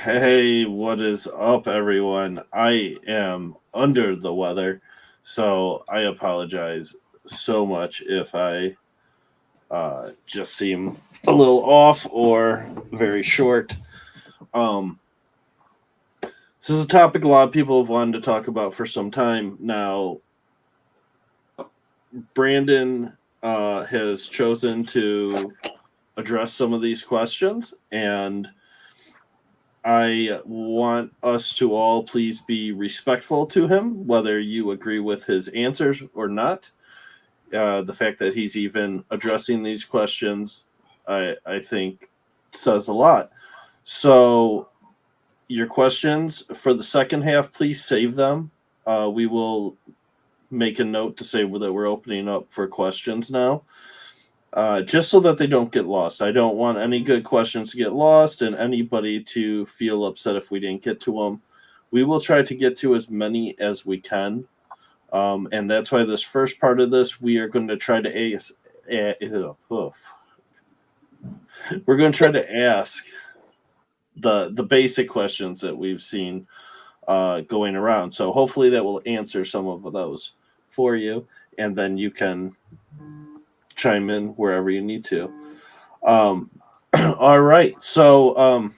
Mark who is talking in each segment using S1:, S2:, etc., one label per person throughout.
S1: Hey, what is up, everyone? I am under the weather, so I apologize so much if I just seem a little off or very short. Um, this is a topic a lot of people have wanted to talk about for some time now. Brandon has chosen to address some of these questions, and I want us to all please be respectful to him, whether you agree with his answers or not. The fact that he's even addressing these questions, I think, says a lot. So, your questions for the second half, please save them. We will make a note to say that we're opening up for questions now. Just so that they don't get lost. I don't want any good questions to get lost and anybody to feel upset if we didn't get to them. We will try to get to as many as we can. And that's why this first part of this, we are going to try to ask. We're going to try to ask the basic questions that we've seen going around. So hopefully that will answer some of those for you, and then you can chime in wherever you need to. All right. So,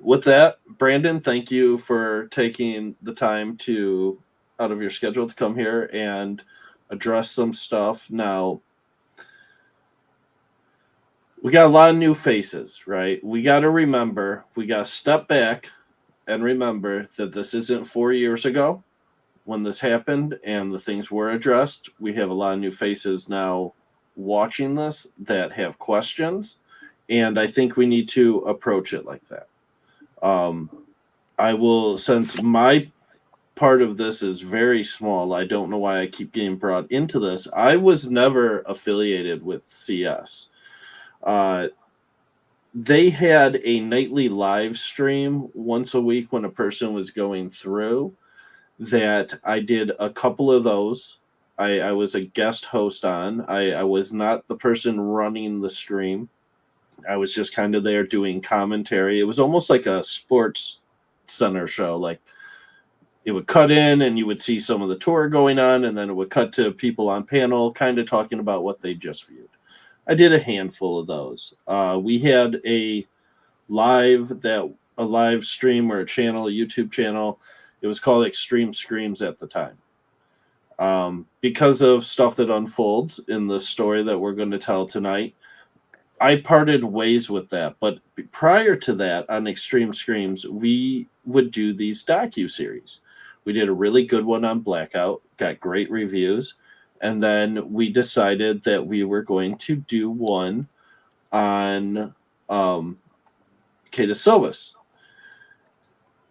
S1: with that, Brandon, thank you for taking the time to out of your schedule to come here and address some stuff. Now, we got a lot of new faces, right? We got to remember, we got to step back and remember that this isn't 4 years ago when this happened and the things were addressed. We have a lot of new faces now watching this that have questions, and I think we need to approach it like that. I will, since my part of this is very small, I don't know why I keep getting brought into this. I was never affiliated with CS. They had a nightly live stream once a week when a person was going through that I did a couple of those. I was a guest host on. I was not the person running the stream. I was just kind of there doing commentary. It was almost like a sports center show. Like it would cut in and you would see some of the tour going on, and then it would cut to people on panel kind of talking about what they just viewed. I did a handful of those. We had a live stream or a channel, a YouTube channel. It was called Extreme Screams at the time. Because of stuff that unfolds in the story that we're going to tell tonight, I parted ways with that. But prior to that, on Extreme Screams, we would do these docu-series. We did a really good one on Blackout, got great reviews, and then we decided that we were going to do one on Kata Silvas.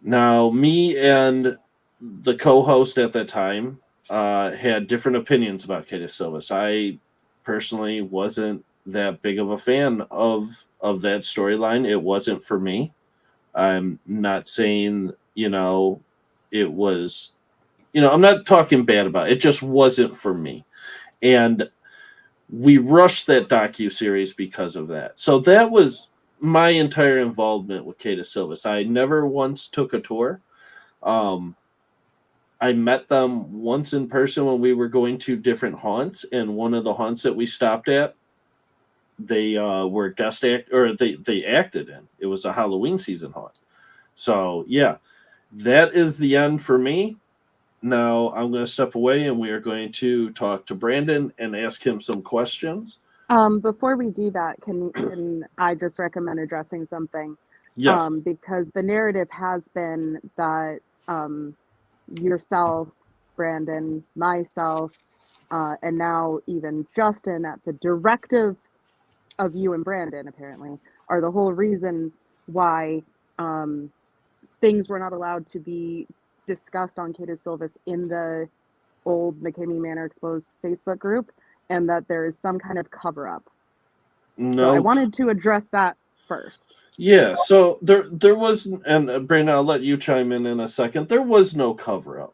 S1: Now, me and the co-host at that time had different opinions about Kata Silvas. I personally wasn't that big of a fan of that storyline. It wasn't for me. I'm not saying, it was, I'm not talking bad about it. It just wasn't for me. And we rushed that docu-series because of that. So that was my entire involvement with Kata Silvas. I never once took a tour. I met them once in person when we were going to different haunts, and one of the haunts that we stopped at, they were they acted in. It was a Halloween season haunt. So yeah, that is the end for me. Now I'm going to step away, and we are going to talk to Brandon and ask him some questions.
S2: Before we do that, can I just recommend addressing something?
S1: Yes.
S2: Because the narrative has been that yourself, Brandon, myself, and now even Justin, at the directive of you and Brandon, apparently, are the whole reason why things were not allowed to be discussed on Kata Silvas in the old McKamey Manor Exposed Facebook group, and that there is some kind of cover-up.
S1: No.
S2: So I wanted to address that first.
S1: Yeah, so there was, and Brandon, I'll let you chime in a second. There was no cover-up.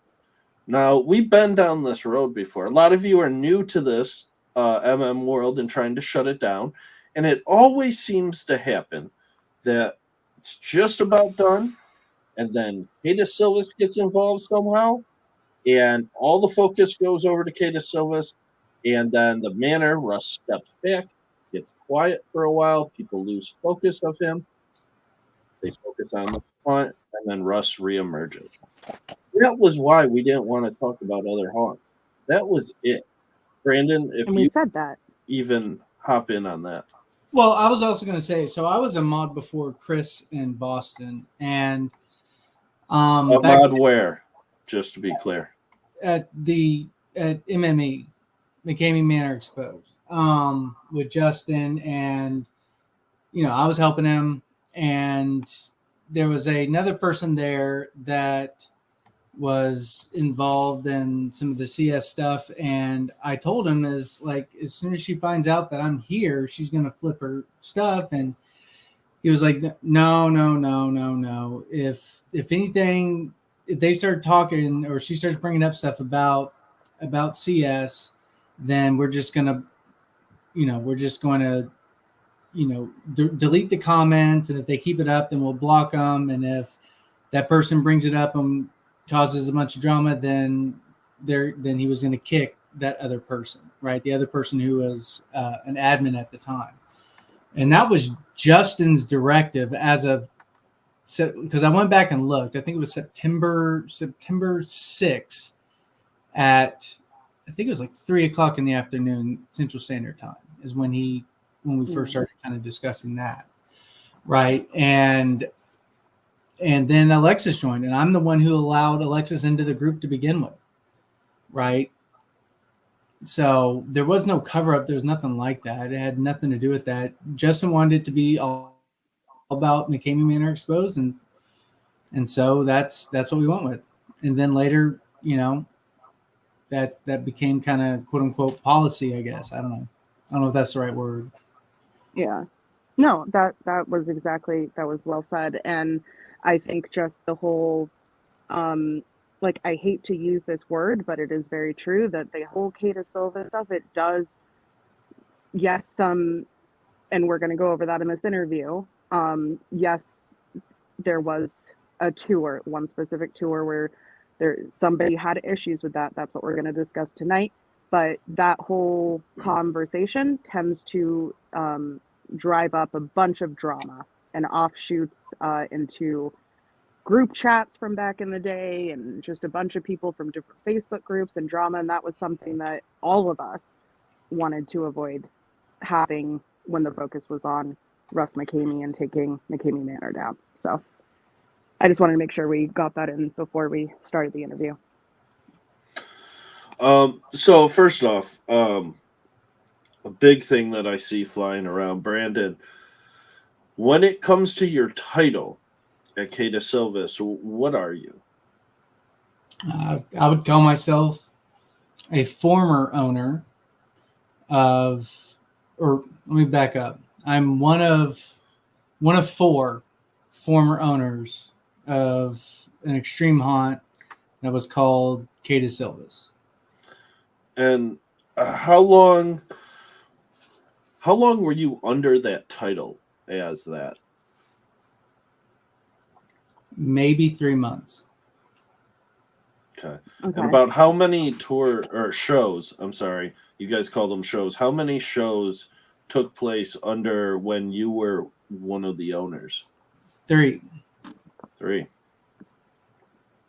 S1: Now, we've been down this road before. A lot of you are new to this world and trying to shut it down, and it always seems to happen that It's just about done. And then Kata Silvas gets involved somehow, and all the focus goes over to Kata Silvas. And then the manor, Russ steps back, gets quiet for a while. People lose focus of him. They focus on the hunt, and then Russ reemerges. That was why we didn't want to talk about other haunts. That was it. Brandon, if
S2: And we
S1: you
S2: said that.
S1: even hop in on that.
S3: Well, I was also going to say, so I was a mod before Chris in Boston, and
S1: A mod where, just to be clear.
S3: at MME, McCamey Manor Exposed, with Justin, and I was helping him, and there was another person there that was involved in some of the CS stuff, and I told him as soon as she finds out that I'm here, she's gonna flip her stuff, and he was like, no. If anything, if they start talking or she starts bringing up stuff about CS, then we're just gonna delete the comments, and if they keep it up, then we'll block them, and if that person brings it up and causes a bunch of drama, then he was going to kick that other person, right? The other person who was an admin at the time. And that was Justin's directive because I went back and looked. I think it was September 6th at, I think it was like 3:00 in the afternoon, Central Standard Time, is when we first started kind of discussing that. Right. And then Alexis joined, and I'm the one who allowed Alexis into the group to begin with. Right. So there was no cover up. There was nothing like that. It had nothing to do with that. Justin wanted it to be all about McCamey Manor Exposed. And so that's what we went with. And then later, that became kind of quote unquote policy, I guess. I don't know if that's the right word.
S2: Yeah. No, that was well said. And I think just the whole, I hate to use this word, but it is very true that the whole Kata Silva stuff, it does, yes, and we're going to go over that in this interview. Yes, there was one specific tour where somebody had issues with that. That's what we're going to discuss tonight. But that whole conversation tends to drive up a bunch of drama and offshoots into group chats from back in the day, and just a bunch of people from different Facebook groups and drama. And that was something that all of us wanted to avoid having when the focus was on Russ McCamey and taking McCamey Manor down. So I just wanted to make sure we got that in before we started the interview.
S1: So first off, a big thing that I see flying around, Brandon, when it comes to your title at Kata Silvas, what are you?
S3: I would call myself a former owner or let me back up. I'm one of 4 former owners of an extreme haunt that was called Kata Silvas.
S1: And how long were you under that title as that?
S3: Maybe 3 months.
S1: Okay. And about how many tour or shows, I'm sorry, you guys call them shows, how many shows took place under when you were one of the owners?
S3: 3.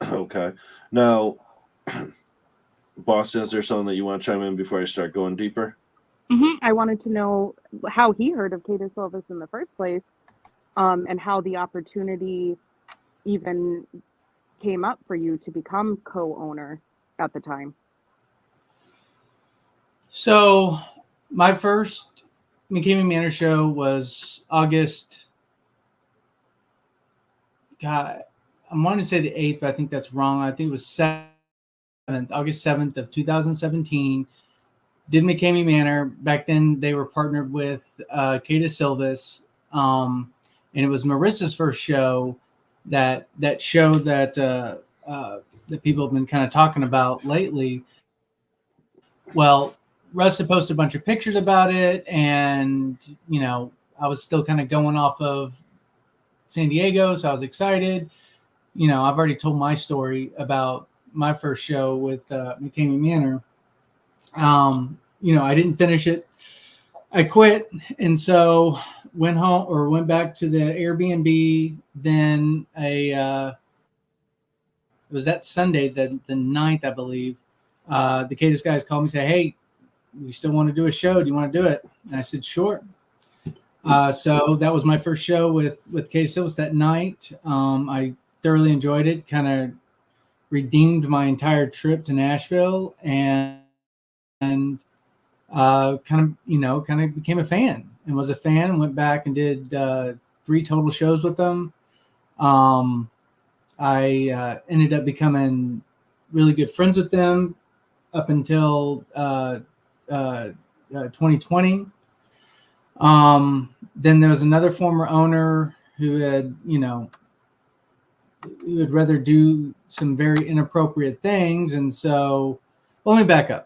S1: Okay. Now, Boston, is there something that you want to chime in before I start going deeper?
S2: Mm-hmm. I wanted to know how he heard of Kata Silvas in the first place, and how the opportunity even came up for you to become co-owner at the time.
S3: So my first McCamey Manor show was August. God, I want to say the 8th, but I think that's wrong. I think it was August 7th of 2017. Did McCamey Manor. Back then, they were partnered with Kata Silvas, and it was Marissa's first show. That show that people have been kind of talking about lately. Well, Russ had posted a bunch of pictures about it, and I was still kind of going off of San Diego, so I was excited. You know, I've already told my story about my first show with McCamey Manor. You know, I didn't finish it. I quit, and so went back to the Airbnb. Then it was that Sunday, the 9th, I believe. The Cadis guys called me and said, "Hey, we still want to do a show. Do you want to do it?" And I said, "Sure." So that was my first show with Cadis Silvis that night. I thoroughly enjoyed it. Kind of redeemed my entire trip to Nashville, and kind of became a fan and was a fan. Went back and did 3 total shows with them. I ended up becoming really good friends with them up until 2020. Then there was another former owner who had, who would rather do some very inappropriate things. And so let me back up.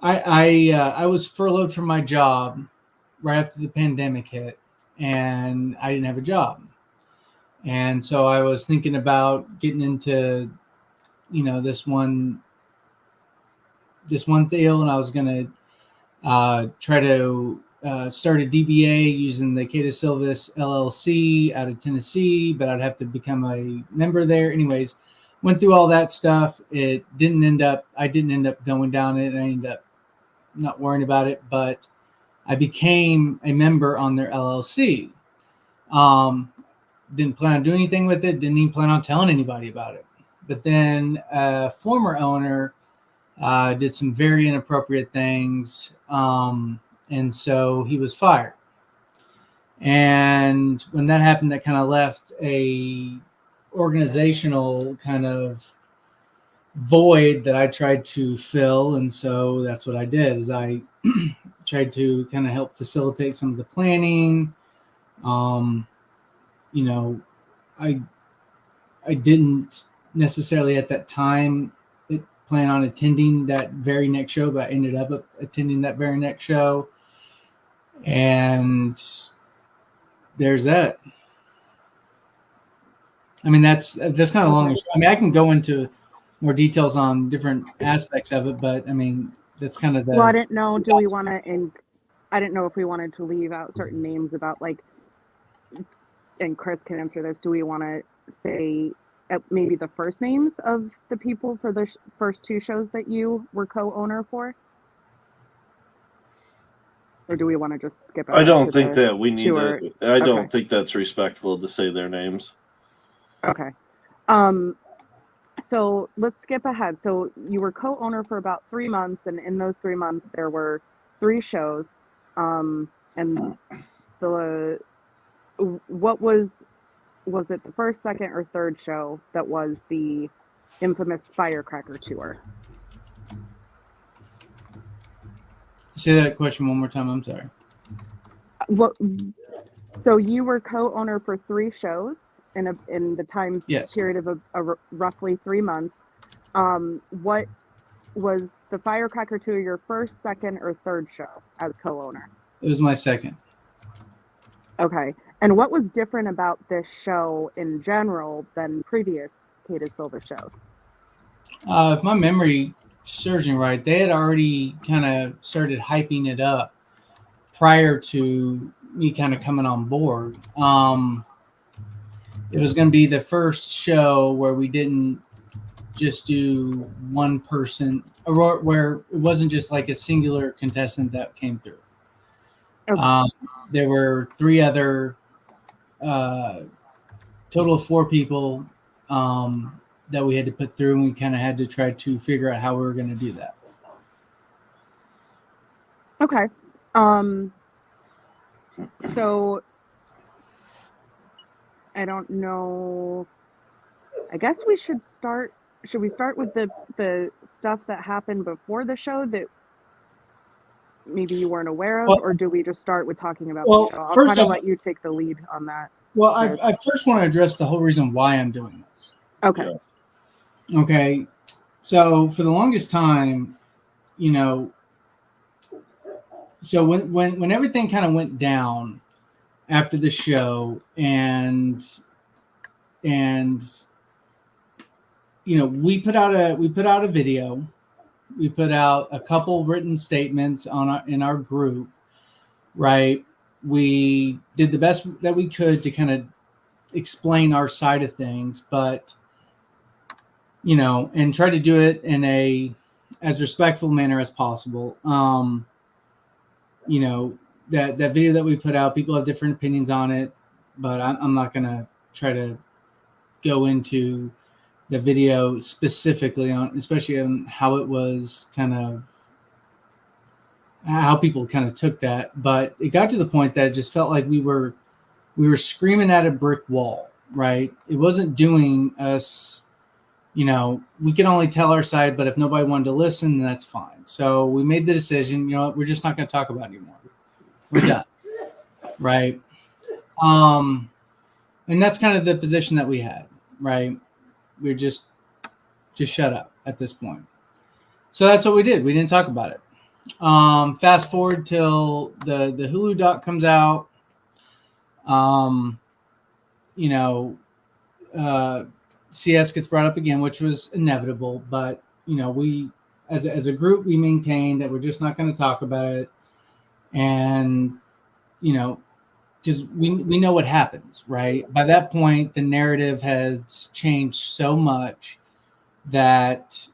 S3: I was furloughed from my job right after the pandemic hit, and I didn't have a job. And so I was thinking about getting into, this one deal, and I was going to try to start a DBA using the Cadis Silvis LLC out of Tennessee, but I'd have to become a member there. Anyways, went through all that stuff. I didn't end up going down it, and I ended up not worrying about it, but I became a member on their LLC. Didn't plan on doing anything with it. Didn't even plan on telling anybody about it. But then a former owner did some very inappropriate things. And so he was fired. And when that happened, that kind of left a organizational kind of void that I tried to fill. And so that's what I did, is I tried to kind of help facilitate some of the planning. I didn't necessarily at that time plan on attending that very next show, but I ended up attending that very next show. And there's that. I mean, that's kind of long. I mean, I can go into more details on different aspects of it, but I mean, that's kind of the.
S2: Well, I didn't know. Do we want to? I didn't know if we wanted to leave out certain names about and Chris can answer this. Do we want to say maybe the first names of the people for the first 2 shows that you were co-owner for? Or do we want to just skip it?
S1: I don't think that we need
S2: to.
S1: I don't think that's respectful to say their names.
S2: Okay. So let's skip ahead. So you were co-owner for about 3 months, and in those 3 months there were 3 shows. And what was it the first, second, or third show that was the infamous Firecracker tour?
S3: Say that question one more time. I'm sorry.
S2: So you were co-owner for 3 shows in the time period of roughly 3 months. What was the Firecracker tour your first, second, or third show as co-owner?
S3: It was my second.
S2: Okay. And what was different about this show in general than previous Cadis Silvis shows?
S3: If my memory serves me right, they had already kind of started hyping it up prior to me kind of coming on board. It was going to be the first show where we didn't just do one person, where it wasn't just like a singular contestant that came through. Okay. There were 3 other, total of 4 people that we had to put through, and we kind of had to try to figure out how we were going to do that.
S2: Okay. So I don't know. I guess we should start. Should we start with the stuff that happened before the show that maybe you weren't aware of, or do we just start with talking about the show? I'll kind of let you take the lead on that.
S3: Well, I first want to address the whole reason why I'm doing this.
S2: Okay.
S3: Yeah. Okay. So for the longest time, so when everything kind of went down, after the show, and we put out a video, we put out a couple written statements in our group, right? We did the best that we could to kind of explain our side of things, but and try to do it in a as respectful manner as possible. That video that we put out, people have different opinions on it, but I'm not gonna try to go into the video specifically especially on how it was kind of how people kind of took that. But it got to the point that it just felt like we were screaming at a brick wall, right? It wasn't doing us, we can only tell our side, but if nobody wanted to listen, then that's fine. So we made the decision, we're just not going to talk about it anymore. We're done. Right. And that's kind of the position that we had, right? We're just shut up at this point. So that's what we did. We didn't talk about it. Fast forward till the Hulu doc comes out. CS gets brought up again, which was inevitable, but we as a group, we maintained that we're just not going to talk about it. And because we know what happens, right? By that point, the narrative has changed so much that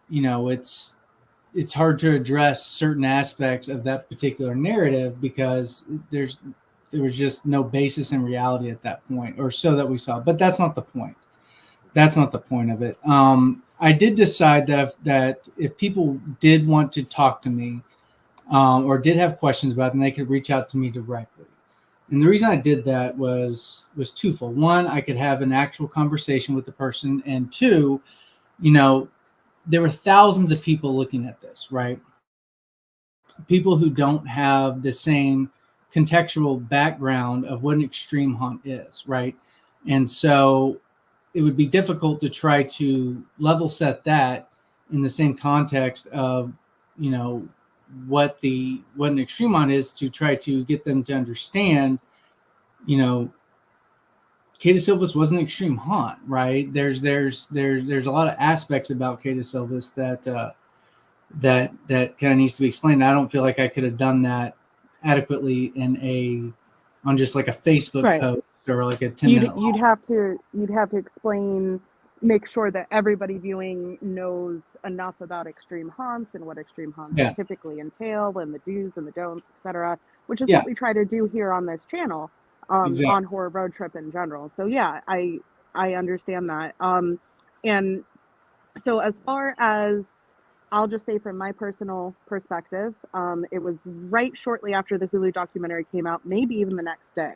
S3: it's hard to address certain aspects of that particular narrative because there was just no basis in reality at that point, or so that we saw. But that's not the point. That's not the point of it. I did decide that if people did want to talk to me or did have questions about it, then they could reach out to me directly. And the reason I did that was twofold. One, I could have an actual conversation with the person, and two, there were thousands of people looking at this, right? People who don't have the same contextual background of what an extreme haunt is, right? And so it would be difficult to try to level set that in the same context of, what an extreme haunt is, to try to get them to understand, Kay de Silvis was an extreme haunt, right? There's a lot of aspects about Kay de Silvis that kind of needs to be explained. I don't feel like I could have done that adequately on just like a Facebook post or like a 10-minute.
S2: You'd have to explain, make sure that everybody viewing knows enough about extreme haunts and what extreme haunts typically entail, and the do's and the don'ts, etc., which is what we try to do here on this channel. On Horror Road Trip in general. So I understand that. And so as far as, I'll just say from my personal perspective, it was right shortly after the Hulu documentary came out, maybe even the next day.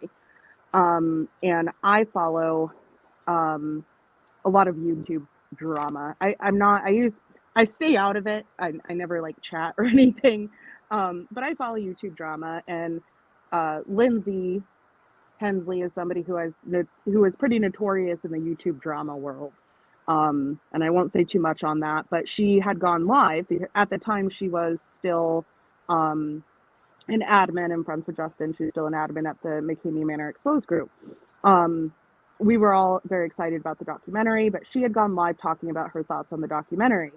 S2: And I follow a lot of YouTube drama. I stay out of it. I never like chat or anything. But I follow YouTube drama, and Lindsay Hensley is somebody who is pretty notorious in the YouTube drama world. And I won't say too much on that, but she had gone live. At the time, she was still an admin and friends with Justin. She was still an admin at the McKamey Manor Exposed group. We were all very excited about the documentary, but she had gone live talking about her thoughts on the documentary.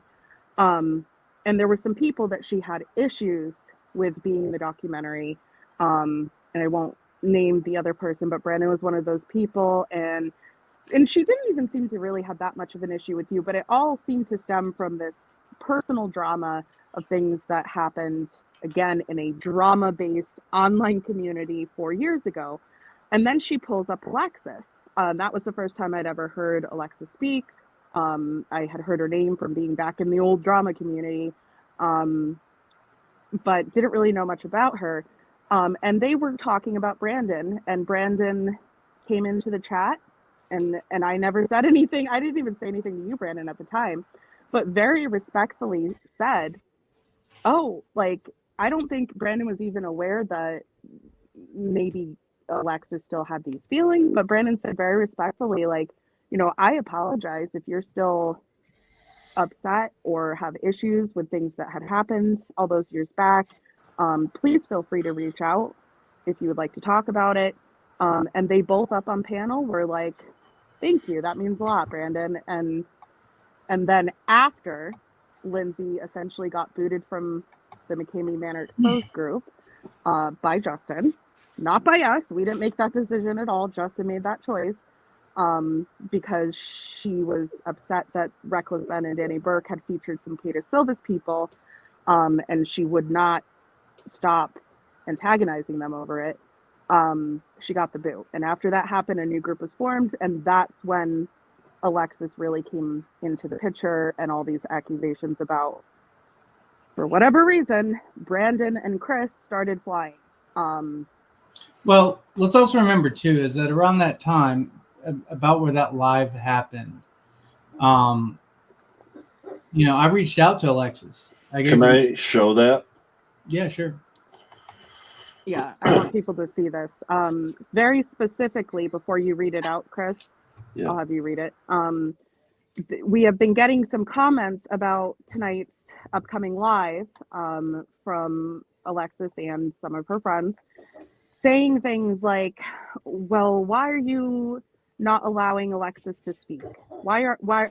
S2: And there were some people that she had issues with being in the documentary. And I won't name the other person, but Brandon was one of those people, and she didn't even seem to really have that much of an issue with you, but it all seemed to stem from this personal drama of things that happened, again, in a drama-based online community 4 years ago. And then she pulls up Alexis. That was the first time I'd ever heard Alexis speak. I had heard her name from being back in the old drama community, but didn't really know much about her. And they were talking about Brandon, and Brandon came into the chat, and I never said anything. I didn't even say anything to you, Brandon, at the time, but very respectfully said, oh, like, I don't think Brandon was even aware that maybe Alexis still had these feelings, but Brandon said very respectfully, like, I apologize if you're still upset or have issues with things that had happened all those years back. Please feel free to reach out if you would like to talk about it. And they both up on panel were like, thank you, that means a lot, Brandon. And then after Lindsay essentially got booted from the McCamey Manor Exposed group by Justin, not by us. We didn't make that decision at all. Justin made that choice because she was upset that Reckless Ben and Danny Burke had featured some Kata Silva's people, and she would not stop antagonizing them over it. She got the boot. And after that happened, a new group was formed, and that's when Alexis really came into the picture, and all these accusations about, for whatever reason, Brandon and Chris started flying.
S3: Well, let's also remember too is that around that time, about where that live happened, I reached out to Alexis.
S1: Can I show that?
S3: Yeah, sure.
S2: Yeah, I want people to see this. Very specifically, before you read it out, Chris,
S1: Yeah.
S2: I'll have you read it. We have been getting some comments about tonight's upcoming live from Alexis and some of her friends, saying things like, well, why are you not allowing Alexis to speak? Why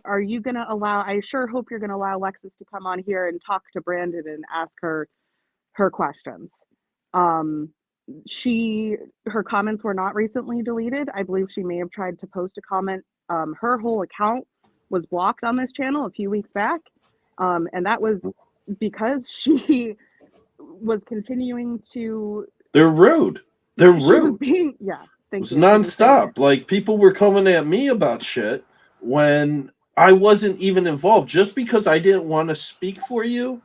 S2: are you going to allow, I sure hope you're going to allow Alexis to come on here and talk to Brandon and ask her questions. Her comments were not recently deleted. I believe she may have tried to post a comment. Her whole account was blocked on this channel a few weeks back. And that was because she was continuing to.
S1: They're rude. They're rude.
S2: It
S1: was nonstop. Like, people were coming at me about shit when I wasn't even involved. Just because I didn't want to speak for you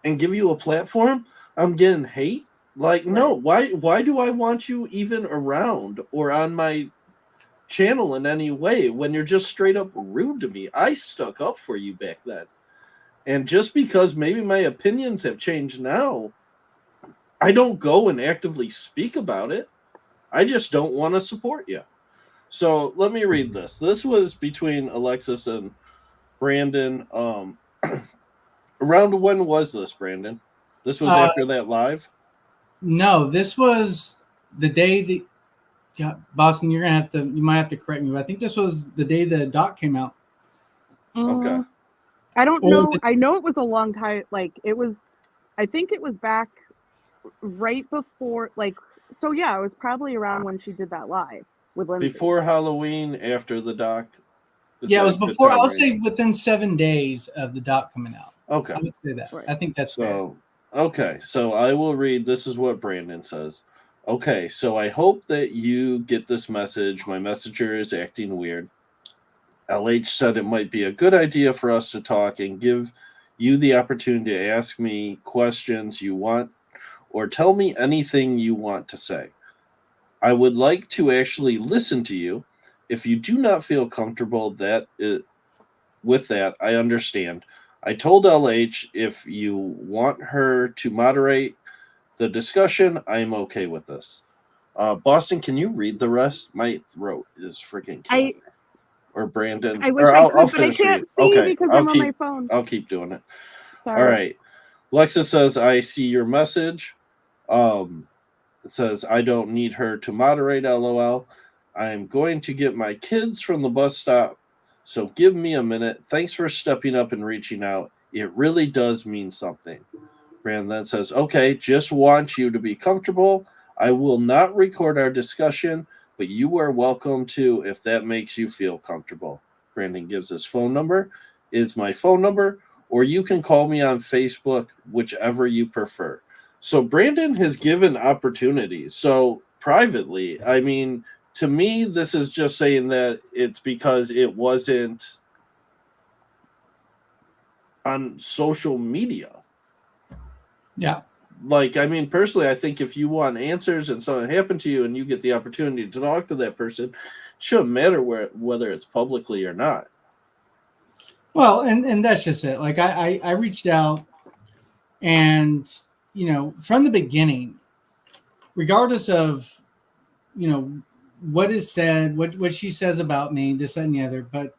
S1: and give you a platform, I'm getting hate. Like, right. No, why do I want you even around or on my channel in any way when you're just straight up rude to me? I stuck up for you back then. And just because maybe my opinions have changed now, I don't go and actively speak about it. I just don't want to support you. So let me read this. This was between Alexis and Brandon. Around when was this, Brandon? This was after that live?
S3: No, this was the day that. Yeah, Boston, you might have to correct me, but I think this was the day the doc came out.
S1: Okay.
S2: I don't know. I know it was a long time. Like, it was, I think it was back right before, like, so yeah, it was probably around when she did that live with Lindsay.
S1: Before Halloween, after the doc?
S3: Yeah, it was before, I'll say within 7 days of the doc coming out.
S1: Okay.
S3: I would say that.
S2: Right.
S3: I think that's so.
S1: Fair. Okay, so I will read. This is what Brandon says. Okay, so I hope that you get this message. My messenger is acting weird. LH said it might be a good idea for us to talk and give you the opportunity to ask me questions you want or tell me anything you want to say. I would like to actually listen to you. If you do not feel comfortable with that, I understand. I told LH if you want her to moderate the discussion, I'm okay with this. Boston, can you read the rest? My throat is freaking killing me. Or Brandon.
S2: I wish I could,
S1: I'll
S2: but I
S1: finish
S2: can't
S1: reading.
S2: see
S1: Okay,
S2: because I'm on my phone.
S1: I'll keep doing it.
S2: Sorry.
S1: All right. Lexa says, I see your message. It says, I don't need her to moderate, LOL. I'm going to get my kids from the bus stop, so give me a minute. Thanks for stepping up and reaching out. It really does mean something. Brandon then says, okay, just want you to be comfortable. I will not record our discussion, but you are welcome to if that makes you feel comfortable. Brandon gives his phone number. Is my phone number, or you can call me on Facebook, whichever you prefer. So Brandon has given opportunities. So privately, I mean, to me, this is just saying that it's because it wasn't on social media.
S3: Yeah.
S1: Like, I mean, personally, I think if you want answers and something happened to you and you get the opportunity to talk to that person, it shouldn't matter whether it's publicly or not.
S3: Well, and that's just it. Like, I reached out and, from the beginning, regardless of, what is said, what she says about me, this, that, and the other, but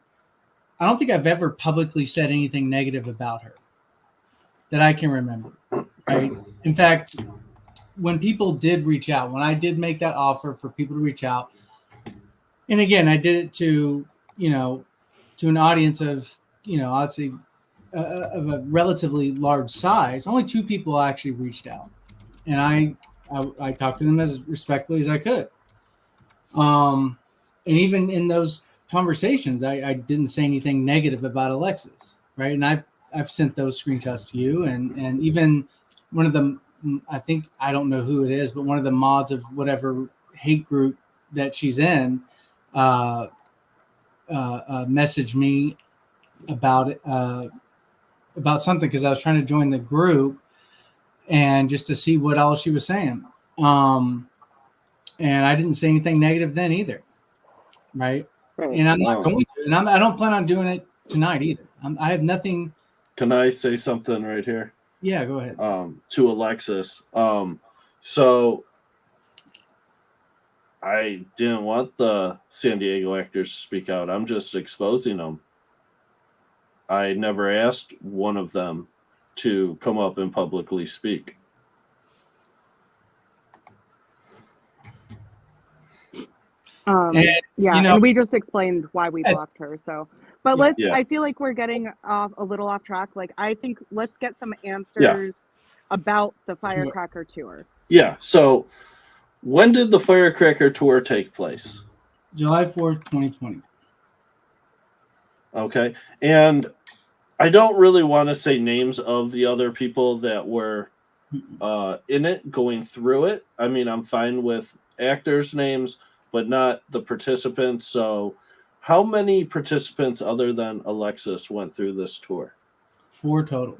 S3: I don't think I've ever publicly said anything negative about her that I can remember. Right. In fact, when people did reach out, when I did make that offer for people to reach out, and again, I did it to, to an audience of, I'd say of a relatively large size, only 2 people actually reached out, and I talked to them as respectfully as I could. And even in those conversations, I didn't say anything negative about Alexis, right? And I've sent those screenshots to you, and even one of them, I don't know who it is, but one of the mods of whatever hate group that she's in, messaged me about it, about something, because I was trying to join the group and just to see what all she was saying. And I didn't say anything negative then either. Right. And I'm not going to, and I don't plan on doing it tonight either. I have nothing.
S1: Can I say something right here?
S3: Yeah, go ahead.
S1: To Alexis. So I didn't want the San Diego actors to speak out. I'm just exposing them. I never asked one of them to come up and publicly speak.
S2: And we just explained why we blocked her. So, but I feel like we're getting a little off track. Like, I think let's get some answers about the Firecracker tour.
S1: Yeah. So, when did the Firecracker tour take place?
S3: July 4th, 2020.
S1: Okay. And I don't really want to say names of the other people that were in it, going through it. I mean, I'm fine with actors' names, but not the participants. So how many participants other than Alexis went through this tour?
S3: 4 total.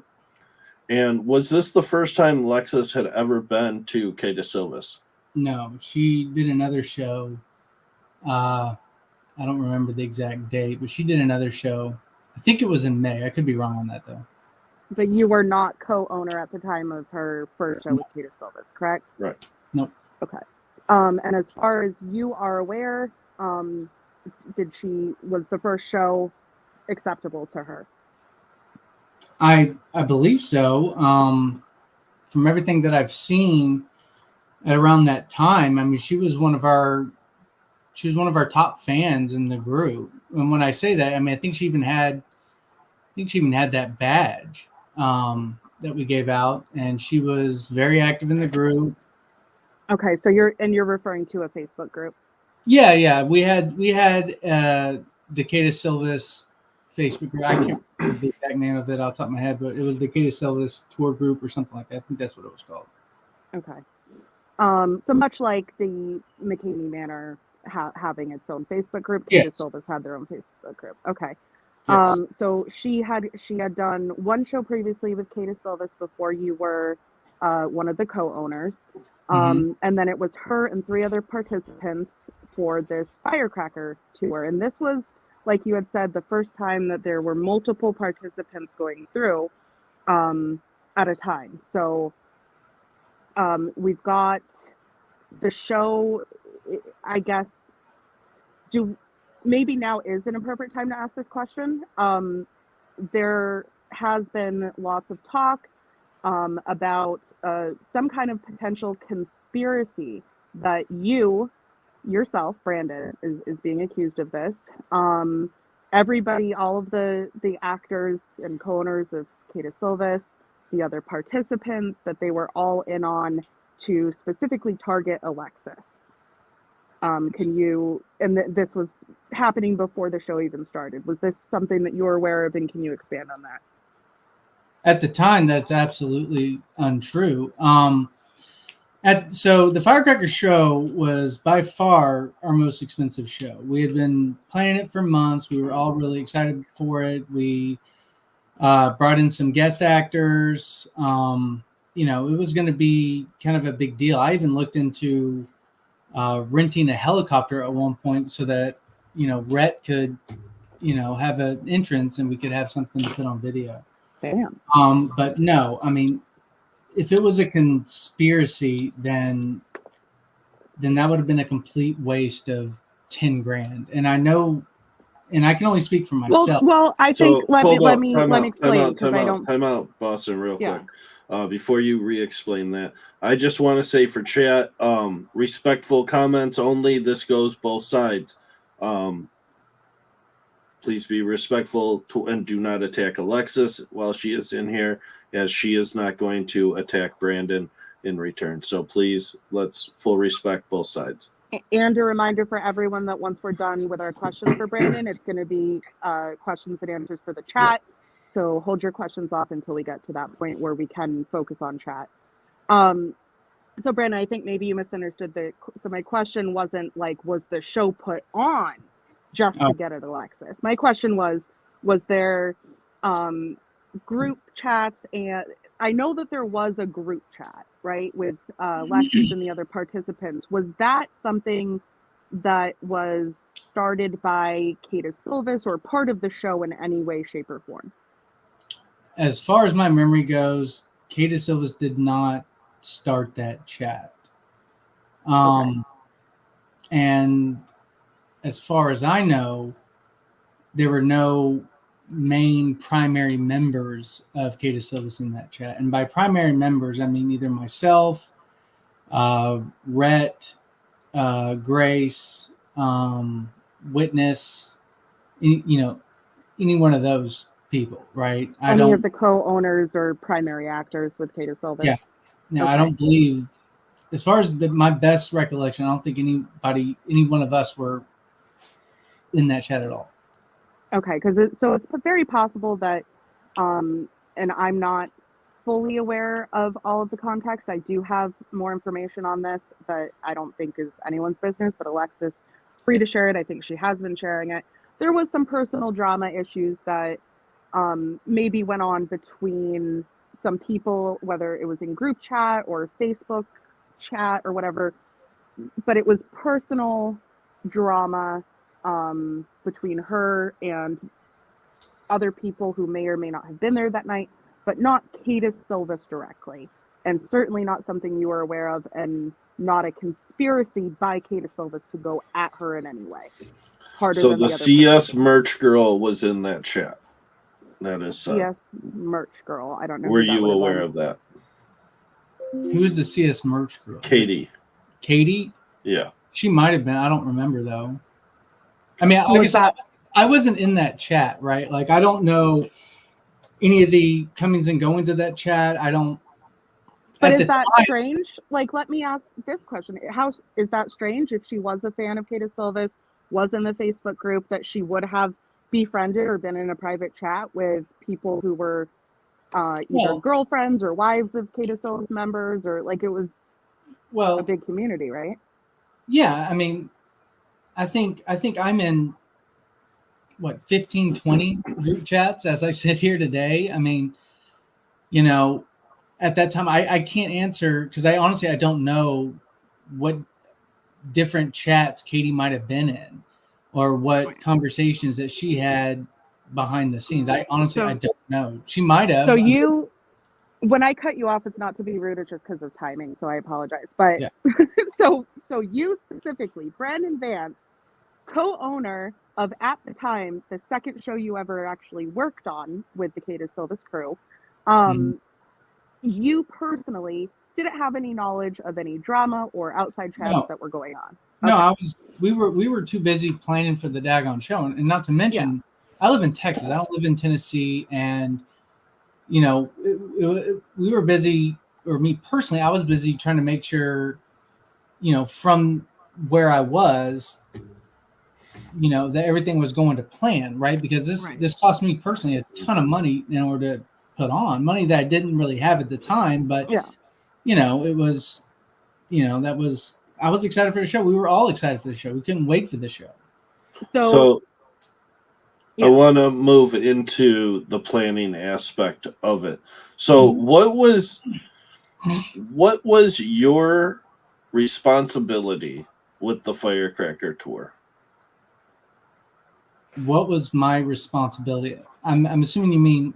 S1: And was this the first time Alexis had ever been to Kay de Silva's?
S3: No, she did another show. I don't remember the exact date, but she did another show. I think it was in May. I could be wrong on that, though.
S2: But you were not co-owner at the time of her first show with Kay de Silva's, correct?
S1: Right.
S3: Nope.
S2: Okay. And as far as you are aware, was the first show acceptable to her?
S3: I believe so. From everything that I've seen at around that time, I mean, she was one of our top fans in the group. And when I say that, I mean, I think she even had that badge that we gave out, and she was very active in the group.
S2: Okay, so you're referring to a Facebook group.
S3: Yeah. We had the Kay de Silva's Facebook group. I can't remember the exact name of it off the top of my head, but it was the Kay de Silva's tour group or something like that. I think that's what it was called.
S2: Okay. So much like the McKamey Manor having its own Facebook group, Kay de Silva's had their own Facebook group. Okay. Yes. So she had done one show previously with Kay de Silva's before you were one of the co-owners. And then it was her and 3 other participants for this Firecracker tour. And this was, like you had said, the first time that there were multiple participants going through at a time. So we've got the show, I guess, maybe now is an appropriate time to ask this question. There has been lots of talk about some kind of potential conspiracy that you yourself, Brandon, is being accused of this. Everybody, all of the actors and co-owners of Kay de Silva's, the other participants, that they were all in on to specifically target Alexis. This was happening before the show even started. Was this something that you were aware of, and can you expand on that?
S3: At the time, that's absolutely untrue. So the Firecracker show was by far our most expensive show. We had been planning it for months. We were all really excited for it. We brought in some guest actors. It was going to be kind of a big deal. I even looked into renting a helicopter at one point so that, Rhett could, have an entrance and we could have something to put on video.
S2: Damn.
S3: But no, I mean, if it was a conspiracy, then that would have been a complete waste of $10,000. And I know, and I can only speak for myself.
S2: Well, I think let me explain.
S1: Time out, Boston, real quick. before you re-explain that, I just want to say for chat, respectful comments only. This goes both sides. Please be respectful and do not attack Alexis while she is in here, as she is not going to attack Brandon in return. So please, let's full respect both sides.
S2: And a reminder for everyone that once we're done with our questions for Brandon, it's going to be questions and answers for the chat. So hold your questions off until we get to that point where we can focus on chat. So Brandon, I think maybe you misunderstood so my question wasn't like, was the show put on just to get at Alexis? My question was there group chats? And I know that there was a group chat, right, with Lexus and the other participants. Was that something that was started by Kata Silvis or part of the show in any way, shape, or form?
S3: As far as my memory goes, Kata Silvis did not start that chat. And as far as I know, there were no main primary members of Kata Silvis in that chat. And by primary members, I mean either myself, Rhett, Grace, Witness, any one of those people, right?
S2: Any of the co-owners or primary actors with Kata Silvis?
S3: Yeah. No, I don't believe, as far as my best recollection, I don't think any one of us were in that chat at all.
S2: Okay, because it's very possible that, and I'm not fully aware of all of the context. I do have more information on this that I don't think is anyone's business, but Alexis is free to share it. I think she has been sharing it. There was some personal drama issues that maybe went on between some people, whether it was in group chat or Facebook chat or whatever, but it was personal drama between her and other people who may or may not have been there that night, but not Kata Silvis directly, and certainly not something you are aware of, and not a conspiracy by Kata Silvis to go at her in any way.
S1: So the CS merch girl was in that chat. That is
S2: CS merch girl. I don't know.
S1: Were you aware of that?
S3: Who is the CS merch girl?
S1: Katie.
S3: Katie?
S1: Yeah.
S3: She might have been. I don't remember though. I mean, like I said, I wasn't in that chat, right? Like, I don't know any of the comings and goings of that chat. I don't.
S2: But is that strange? Like, let me ask this question. How is that strange if she was a fan of Kata Silvis, was in the Facebook group, that she would have befriended or been in a private chat with people who were either girlfriends or wives of Kata Silvis members, or like it was a big community, right?
S3: Yeah, I mean, I think I'm in 15, 20 group chats as I sit here today. I mean, at that time I can't answer because I honestly don't know what different chats Katie might have been in or what conversations that she had behind the scenes. I honestly I don't know. She might have.
S2: So when I cut you off, it's not to be rude, it's just because of timing, so I apologize. But yeah. so you specifically, Brandon Vance, co-owner of, at the time, the second show you ever actually worked on with the Kata Silvis crew, you personally didn't have any knowledge of any drama or outside chats that were going on.
S3: No, we were too busy planning for the daggone show, and not to mention, I live in Texas. I don't live in Tennessee, and we were busy, or me personally, I was busy trying to make sure, from where I was, that everything was going to plan, right? Because this cost me personally a ton of money in order to put on, money that I didn't really have at the time, but it was, I was excited for the show. We were all excited for the show. We couldn't wait for the show.
S1: So I want to move into the planning aspect of it. So what was your responsibility with the Firecracker tour?
S3: What was my responsibility? I'm assuming you mean,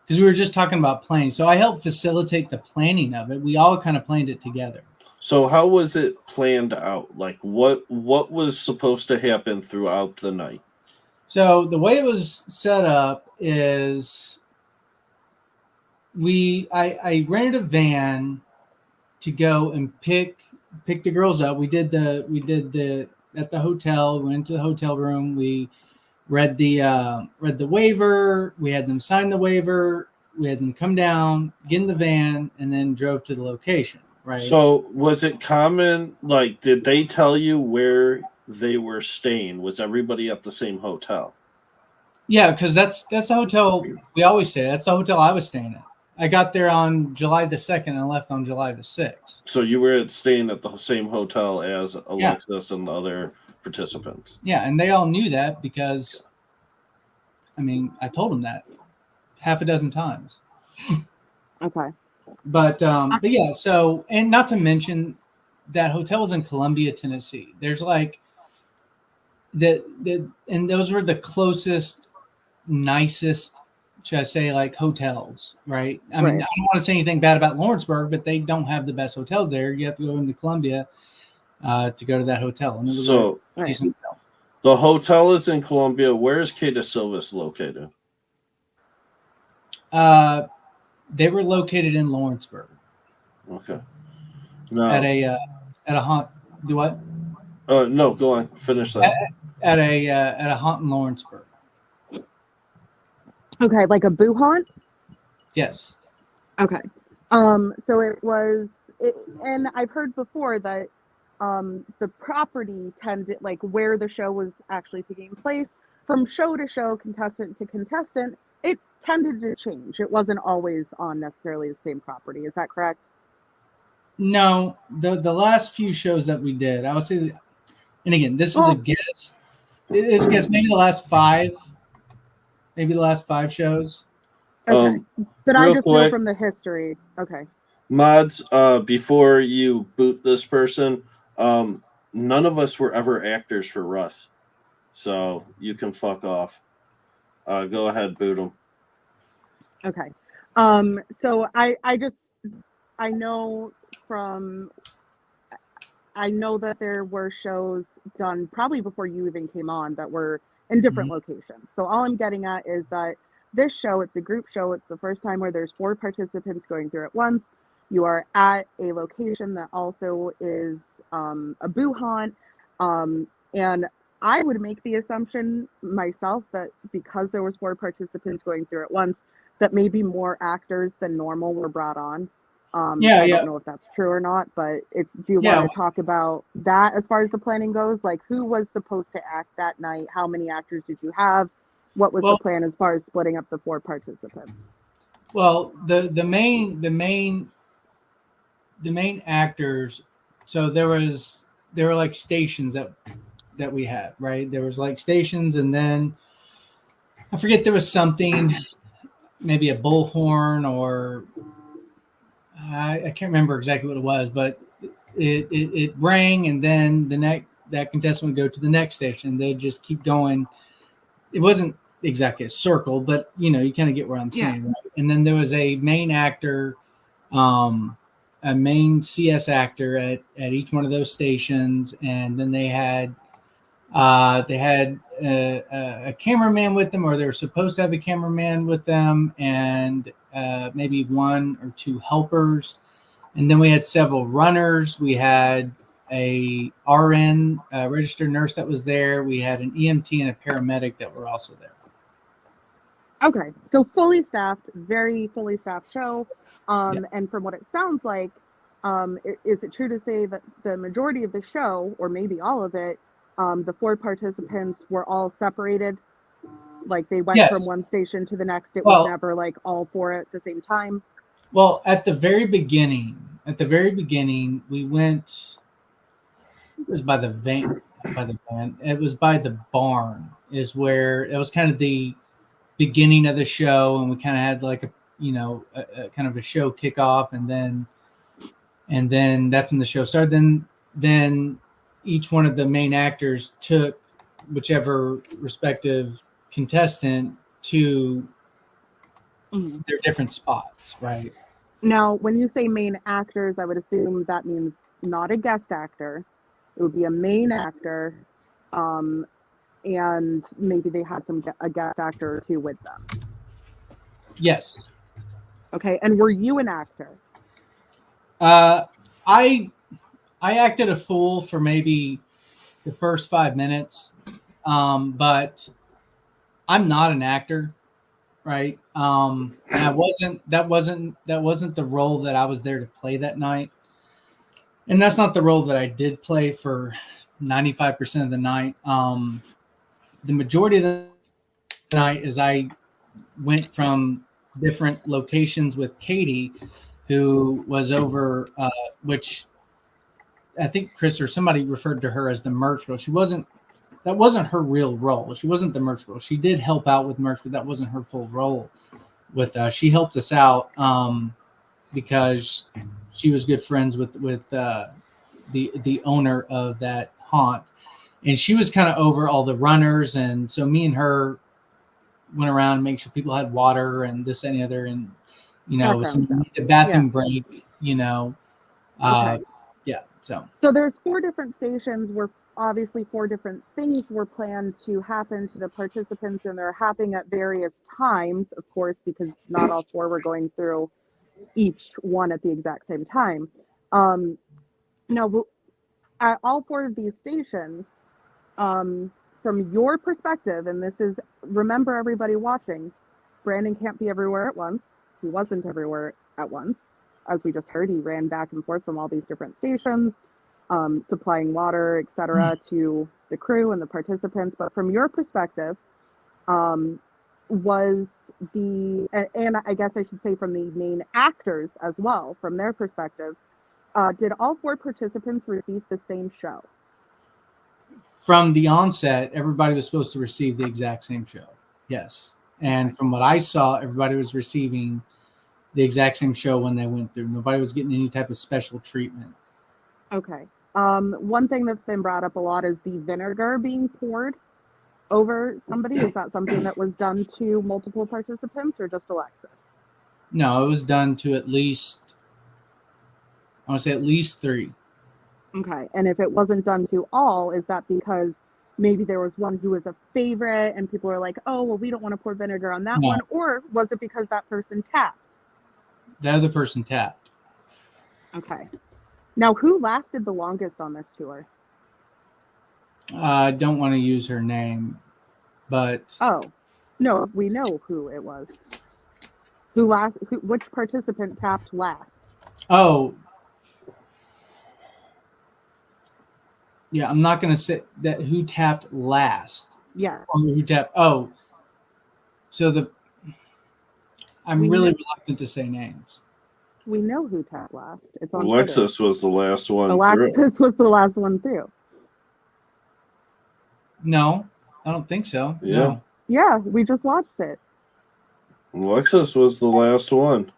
S3: because we were just talking about planning. So I helped facilitate the planning of it. We all kind of planned it together.
S1: So how was it planned out? Like what was supposed to happen throughout the night? So
S3: the way it was set up is I rented a van to go and pick the girls up. We did the at the hotel. We went to the hotel room. We read the waiver. We had them sign the waiver. We had them come down, get in the van, and then drove to the location. Right.
S1: So was it common? Like, did they tell you where they were staying? Was everybody at the same hotel?
S3: Yeah, because that's the hotel we always stay. That's the hotel I was staying at. I got there on July the 2nd and left on July the 6th.
S1: So you were staying at the same hotel as Alexis and the other participants.
S3: Yeah, and they all knew that because, I mean, I told them that half a dozen times.
S2: Okay.
S3: But yeah, so, and not to mention that hotel is in Columbia, Tennessee. There's like and those were the closest, nicest, should I say, like hotels, right? I mean, I don't want to say anything bad about Lawrenceburg, but they don't have the best hotels there. You have to go into Columbia to go to that hotel. And it was
S1: so
S3: a decent hotel.
S1: The hotel is in Columbia. Where is Kata Silvis located?
S3: They were located in Lawrenceburg.
S1: Okay. No.
S3: At a haunt. Do what?
S1: No, go on. Finish that.
S3: At a haunt in Lawrenceburg.
S2: Okay, like a boo haunt?
S3: Yes.
S2: Okay. So it was, and I've heard before that the property tended, like where the show was actually taking place, from show to show, contestant to contestant, it tended to change. It wasn't always on necessarily the same property. Is that correct?
S3: No, the last few shows that we did, I would say, and again, this is a guess. It's a guess, maybe the last five shows.
S2: Okay. But I just know from the history. Okay.
S1: Mods, before you boot this person, none of us were ever actors for Russ. So you can fuck off. Go ahead, boot him.
S2: Okay. So I know that there were shows done probably before you even came on that were in different locations. So all I'm getting at is that this show, it's a group show. It's the first time where there's 4 participants going through at once. You are at a location that also is a boo haunt. And I would make the assumption myself that because there was 4 participants going through at once, that maybe more actors than normal were brought on. I don't know if that's true or not, but do you want to talk about that as far as the planning goes? Like, who was supposed to act that night? How many actors did you have? What was the plan as far as splitting up the 4 participants?
S3: Well, the main actors. So there were like stations that we had, right? There was like stations, and then I forget, there was something, maybe a bullhorn, or I can't remember exactly what it was, but it rang, and then that contestant would go to the next station. They'd just keep going. It wasn't exactly a circle, but you kind of get where I'm saying, right? And then there was a main actor, a main CS actor at each one of those stations, and then they had a cameraman with them, or they were supposed to have a cameraman with them, and maybe 1 or 2 helpers. And then we had several runners. We had a RN, a registered nurse that was there. We had an EMT and a paramedic that were also there.
S2: Okay, so fully staffed, very fully staffed show. And from what it sounds like, is it true to say that the majority of the show, or maybe all of it, the 4 participants were all separated? Like they went from one station to the next. It was never like all 4 at the same time.
S3: Well, at the very beginning, we went. It was by the van. It was by the barn. Is where it was kind of the beginning of the show, and we kind of had like a kind of a show kickoff, and then that's when the show started. Then each one of the main actors took whichever respective contestant to their different spots, right?
S2: Now, when you say main actors, I would assume that means not a guest actor. It would be a main actor, and maybe they had a guest actor or 2 with them.
S3: Yes.
S2: Okay, and were you an actor?
S3: I acted a fool for maybe the first 5 minutes, but I'm not an actor, right? And I wasn't. That wasn't the role that I was there to play that night, and that's not the role that I did play for 95% of the night. The majority of the night is I went from different locations with Katie, who was over, which I think Chris or somebody referred to her as the merch girl. She wasn't. That wasn't her real role. She wasn't the merch girl. She did help out with merch, but that wasn't her full role. With she helped us out because she was good friends with the owner of that haunt, and she was kind of over all the runners, and so me and her went around and make sure people had water and this and the other, and
S2: Background stuff.
S3: the bathroom break,
S2: Okay.
S3: yeah. So
S2: there's 4 different stations where obviously 4 different things were planned to happen to the participants, and they're happening at various times, of course, because not all 4 were going through each one at the exact same time. Now, at all 4 of these stations, from your perspective, and this is, remember everybody watching, Brandon can't be everywhere at once. He wasn't everywhere at once. As we just heard, he ran back and forth from all these different stations, supplying water, etc., to the crew and the participants. But from your perspective, was and I guess I should say from the main actors as well, from their perspective, did all 4 participants receive the same show?
S3: From the onset, everybody was supposed to receive the exact same show. Yes. And from what I saw, everybody was receiving the exact same show when they went through. Nobody was getting any type of special treatment.
S2: Okay. One thing that's been brought up a lot is the vinegar being poured over somebody. Is that something that was done to multiple participants or just Alexis?
S3: No, it was done to at least 3.
S2: Okay. And if it wasn't done to all, is that because maybe there was one who was a favorite and people were like, oh, well, we don't want to pour vinegar on that one? Or was it because that person tapped?
S3: The other person tapped.
S2: Okay. Now, who lasted the longest on this tour?
S3: I don't want to use her name, but...
S2: Oh, no, we know who it was. Which participant tapped last?
S3: Oh. Yeah, I'm not going to say that who tapped last.
S2: Yeah.
S3: Or who tapped... Oh. So I'm really reluctant to say names.
S2: We know who tapped last. It's on
S1: Alexis
S2: Twitter.
S1: was the last one
S2: Alexis
S1: through.
S2: was the last one through.
S3: No, I don't think so.
S1: Yeah.
S3: No.
S2: Yeah, we just watched it.
S1: Alexis was the last one.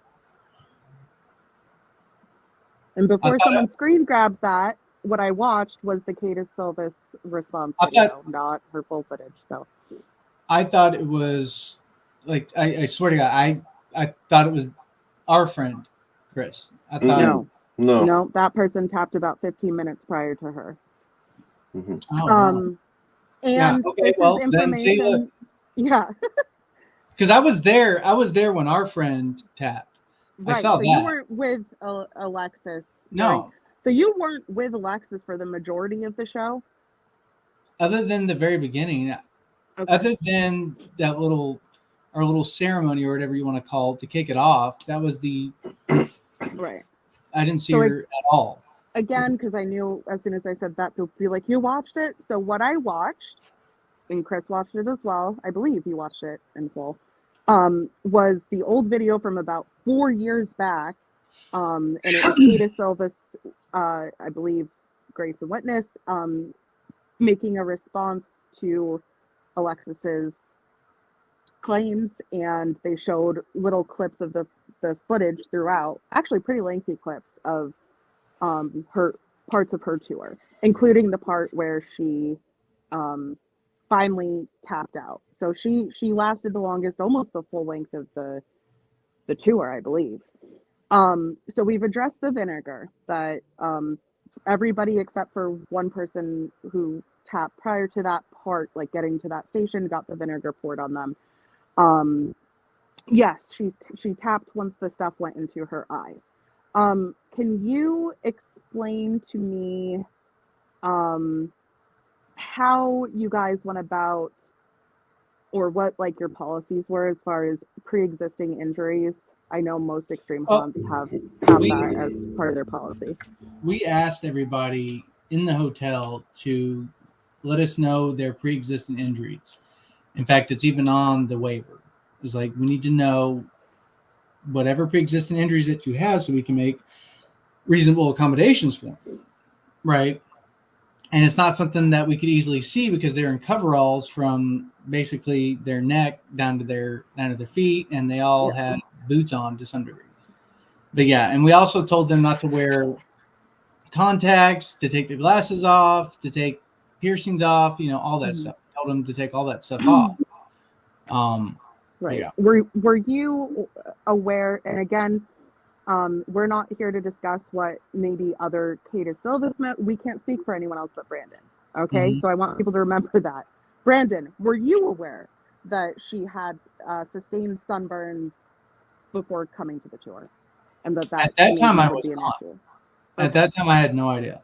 S2: And before someone screen grabs that, what I watched was the Katie Silvis response video, not her full footage. So
S3: I thought it was like I swear to God, I thought it was our friend Chris. I thought
S2: no, that person tapped about 15 minutes prior to her.
S1: Mm-hmm.
S2: And
S3: yeah, okay, well then say
S2: yeah.
S3: Because I was there when our friend tapped.
S2: Right.
S3: I saw that.
S2: You weren't with Alexis.
S3: No.
S2: So you weren't with Alexis for the majority of the show?
S3: Other than the very beginning. Okay. Other than that our little ceremony or whatever you want to call it to kick it off. That was the
S2: right.
S3: I didn't see her at all.
S2: Again, because I knew as soon as I said that, they'll be like, you watched it? So what I watched, and Chris watched it as well, I believe he watched it in full, was the old video from about 4 years back. And it was Katie Silvis, I believe, Grace and Witness, making a response to Alexis's claims, and they showed little clips of the footage throughout, actually pretty lengthy clips of her parts of her tour, including the part where she finally tapped out. So she lasted the longest, almost the full length of the tour, I believe. So we've addressed the vinegar, that everybody except for one person who tapped prior to that part, like getting to that station, got the vinegar poured on them. Yes, she tapped once the stuff went into her eyes. Can you explain to me how you guys went about, or what like your policies were as far as pre-existing injuries? I know most extreme
S3: Oh,
S2: haunts have
S3: we
S2: that as part of their policy.
S3: we asked everybody in the hotel to let us know their pre-existing injuries. In fact, it's even on the waiver. It's like, we need to know whatever pre-existing injuries that you have so we can make reasonable accommodations for them, right? And it's not something that we could easily see because they're in coveralls from basically their neck down to their feet, and they all
S2: Yeah.
S3: had boots on to some degree. But yeah, and we also told them not to wear contacts, to take the glasses off, to take piercings off, all that stuff. Told them to take all that stuff off.
S2: Right.
S3: Yeah.
S2: Were you aware? And again, we're not here to discuss what maybe other Kata Silvas meant. We can't speak for anyone else but Brandon. Okay, so I want people to remember that. Brandon, were you aware that she had sustained sunburns before coming to the tour, and that
S3: At that time,
S2: maybe
S3: I
S2: could
S3: was
S2: be an
S3: not.
S2: issue?
S3: At that time, I had no idea.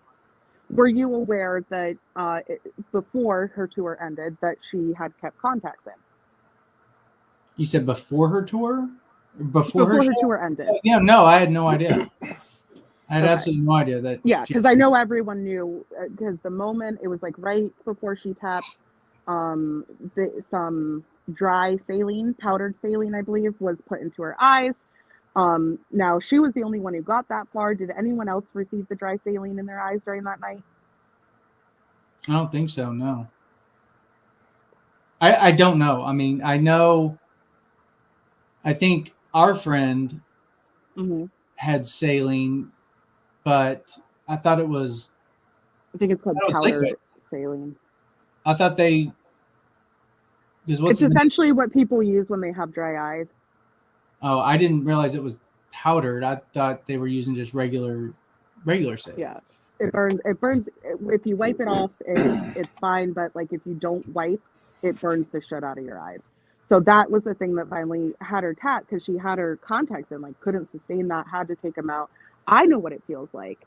S2: Were you aware that before her tour ended that she had kept contacts in?
S3: You said before her tour? Before
S2: her
S3: show?
S2: tour ended.
S3: Yeah, no, I had no idea. I had
S2: Okay.
S3: absolutely no idea that.
S2: Yeah, because I know everyone knew, because the moment it was like right before she tapped, some dry saline, powdered saline, I believe, was put into her eyes. Now she was the only one who got that far. Did anyone else receive the dry saline in their eyes during that night?
S3: I don't think so. No. I don't know. I mean, I know. I think our friend had saline, but I thought it was.
S2: I think it's called powdered
S3: liquid.
S2: saline.
S3: I thought they.
S2: It's essentially what people use when they have dry eyes.
S3: Oh, I didn't realize it was powdered. I thought they were using just regular saline.
S2: Yeah, it burns. It burns. If you wipe it off, it's fine. But like if you don't wipe, it burns the shit out of your eyes. So that was the thing that finally had her tapped, because she had her contacts in, like couldn't sustain that, had to take them out. I know what it feels like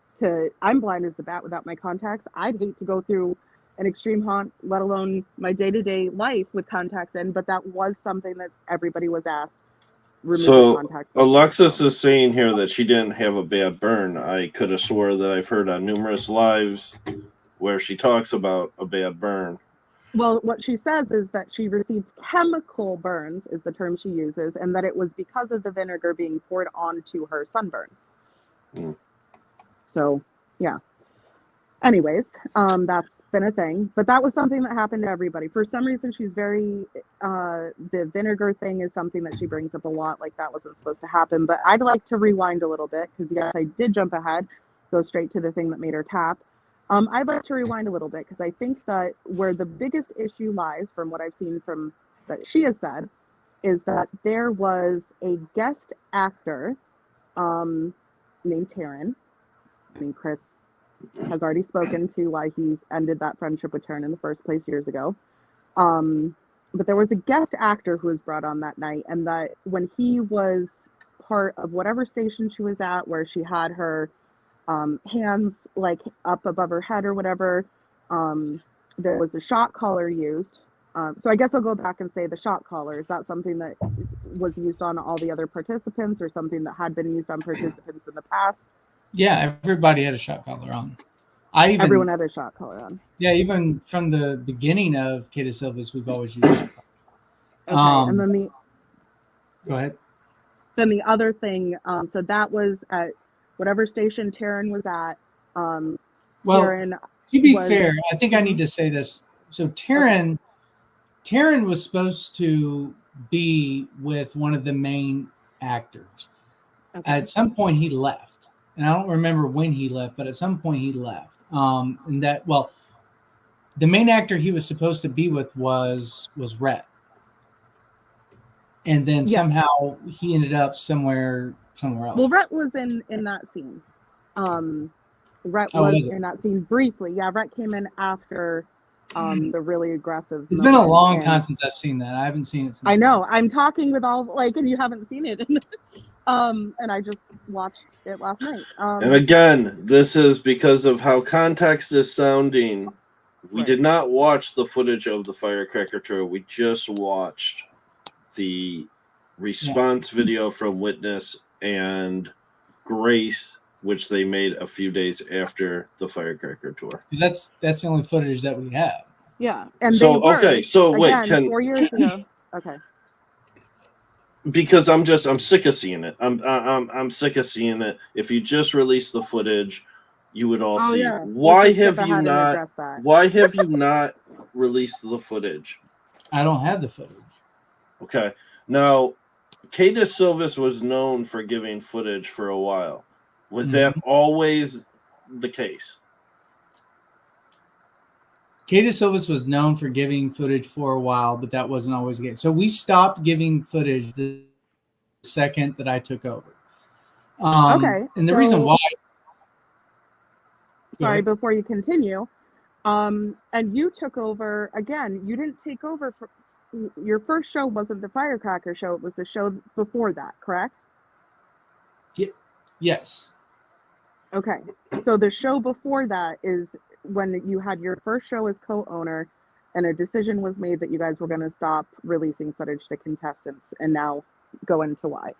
S2: I'm blind as a bat without my contacts. I'd hate to go through an extreme haunt, let alone my day-to-day life with contacts in, but that was something that everybody was asked.
S1: So Alexis is saying here that she didn't have a bad burn. I could have swore that I've heard on numerous lives where she talks about a bad burn.
S2: Well, what she says is that she received chemical burns, is the term she uses, and that it was because of the vinegar being poured onto her sunburns. So, yeah. Anyways, that's been a thing, but that was something that happened to everybody. For some reason, she's very, the vinegar thing is something that she brings up a lot, like that wasn't supposed to happen. But I'd like to rewind a little bit, because yes, I did jump ahead, go straight to the thing that made her tap. I'd like to rewind a little bit, because I think that where the biggest issue lies, from what I've seen from that she has said, is that there was a guest actor named Taryn. I mean, Chris has already spoken to why he's ended that friendship with Taryn in the first place years ago. But there was a guest actor who was brought on that night, and that when he was part of whatever station she was at, where she had her hands like up above her head or whatever, there was a shot collar used. So I guess I'll go back and say the shot collar, is that something that was used on all the other participants, or something that had been used on participants in the past?
S3: Yeah, everybody had a shot collar on.
S2: Everyone had a shot collar on.
S3: Yeah, even from the beginning of Kata Silvas, we've always used shot
S2: collar. Okay, and then
S3: go ahead.
S2: Then the other thing, so that was at whatever station Taryn was at.
S3: Well, Taryn to be fair, I think I need to say this. So Taryn was supposed to be with one of the main actors. Okay. At some point he left. And I don't remember when he left, but at some point he left. And that, well, the main actor he was supposed to be with was Rhett. And then somehow he ended up somewhere else.
S2: Well, Rhett was in that scene. Rhett was in that scene briefly. Yeah, Rhett came in after the really aggressive.
S3: It's been a
S2: moment.
S3: long
S2: And
S3: time since I've seen that. I haven't seen it since.
S2: I know. I'm talking with all like, and you haven't seen it. And I just watched it last night.
S1: And again, this is because of how context is sounding. We
S2: Right.
S1: did not watch the footage of the firecracker trail. We just watched the response video from Witness and Grace, which they made a few days after the firecracker tour.
S3: That's the only footage that we have.
S2: Yeah, and
S1: So,
S2: they were,
S1: okay, so wait,
S2: again, 4 years ago. Okay.
S1: Because I'm sick of seeing it. I'm sick of seeing it. If you just release the footage, you would all see.
S2: Yeah.
S1: Why have you not? Why have you not released the footage?
S3: I don't have the footage.
S1: Okay. Now, Kay Silvis was known for giving footage for a while. Was that always the case?
S3: Kay Silvis was known for giving footage for a while, but that wasn't always the case. So we stopped giving footage the second that I took over.
S2: Okay.
S3: And the reason why.
S2: Sorry, before you continue. And you took over, again, you didn't take over. Your first show wasn't the Firecracker show. It was the show before that, correct?
S3: Yes.
S2: Okay. So the show before that is when you had your first show as co-owner and a decision was made that you guys were going to stop releasing footage to contestants, and now go into why.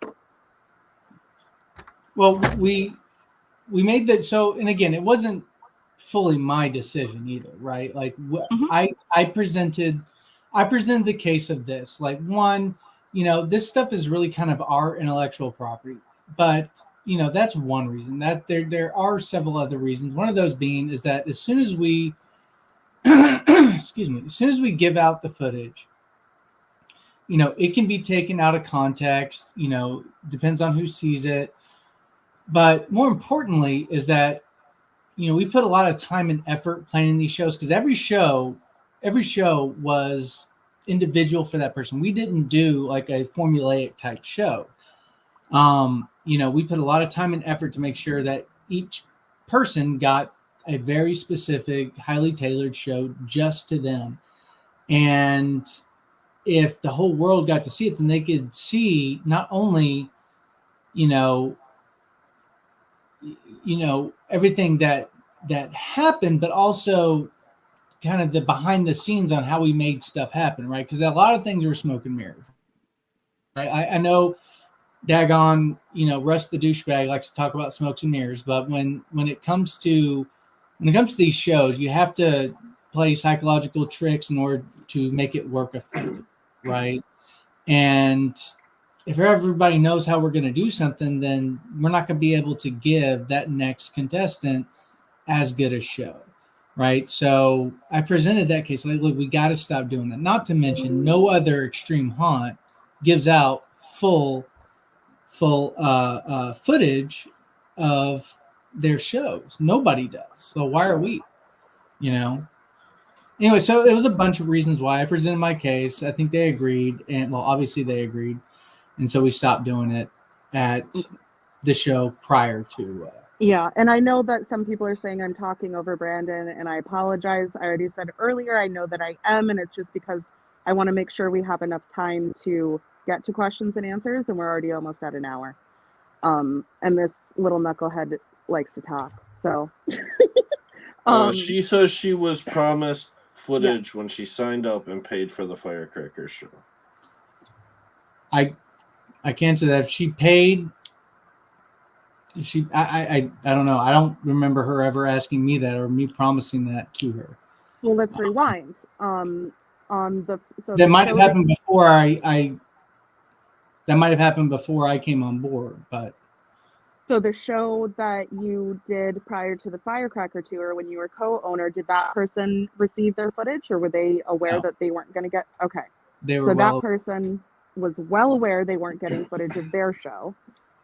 S3: Well, we made that so, and again, it wasn't fully my decision either, right? Like I presented the case of this. Like, one, this stuff is really kind of our intellectual property, but that's one reason. That there are several other reasons. One of those being is that as soon as we excuse me, as soon as we give out the footage, it can be taken out of context, depends on who sees it. But more importantly is that, we put a lot of time and effort planning these shows, because every show was individual for that person. We didn't do like a formulaic type show. We put a lot of time and effort to make sure that each person got a very specific, highly tailored show just to them. And if the whole world got to see it, then they could see not only, everything that happened, but also kind of the behind the scenes on how we made stuff happen, right? Because a lot of things were smoke and mirrors. Right? I know Dagon, Russ the douchebag likes to talk about smokes and mirrors, but when it comes to these shows, you have to play psychological tricks in order to make it work effectively, right? And if everybody knows how we're going to do something, then we're not going to be able to give that next contestant as good a show, right? So I presented that case. Like, look, we got to stop doing that. Not to mention, no other extreme haunt gives out full footage of their shows. Nobody does. So why are we? Anyway, so it was a bunch of reasons why I presented my case. I think they agreed, and well, obviously they agreed, and so we stopped doing it at the show prior to.
S2: Yeah, and I know that some people are saying I'm talking over Brandon, and I apologize. I already said earlier, I know that I am, and it's just because I want to make sure we have enough time to get to questions and answers, and we're already almost at an hour. And this little knucklehead likes to talk, so.
S1: She says she was promised footage when she signed up and paid for the Firecracker show.
S3: I can't say that. If she paid, I don't know. I don't remember her ever asking me that or me promising that to her.
S2: Well, let's rewind.
S3: That might have happened before that might have happened before I came on board, but.
S2: So the show that you did prior to the Firecracker tour, when you were co-owner, did that person receive their footage, or were they aware that they weren't going to get? Okay.
S3: They were.
S2: So that person was well aware they weren't getting footage of their show.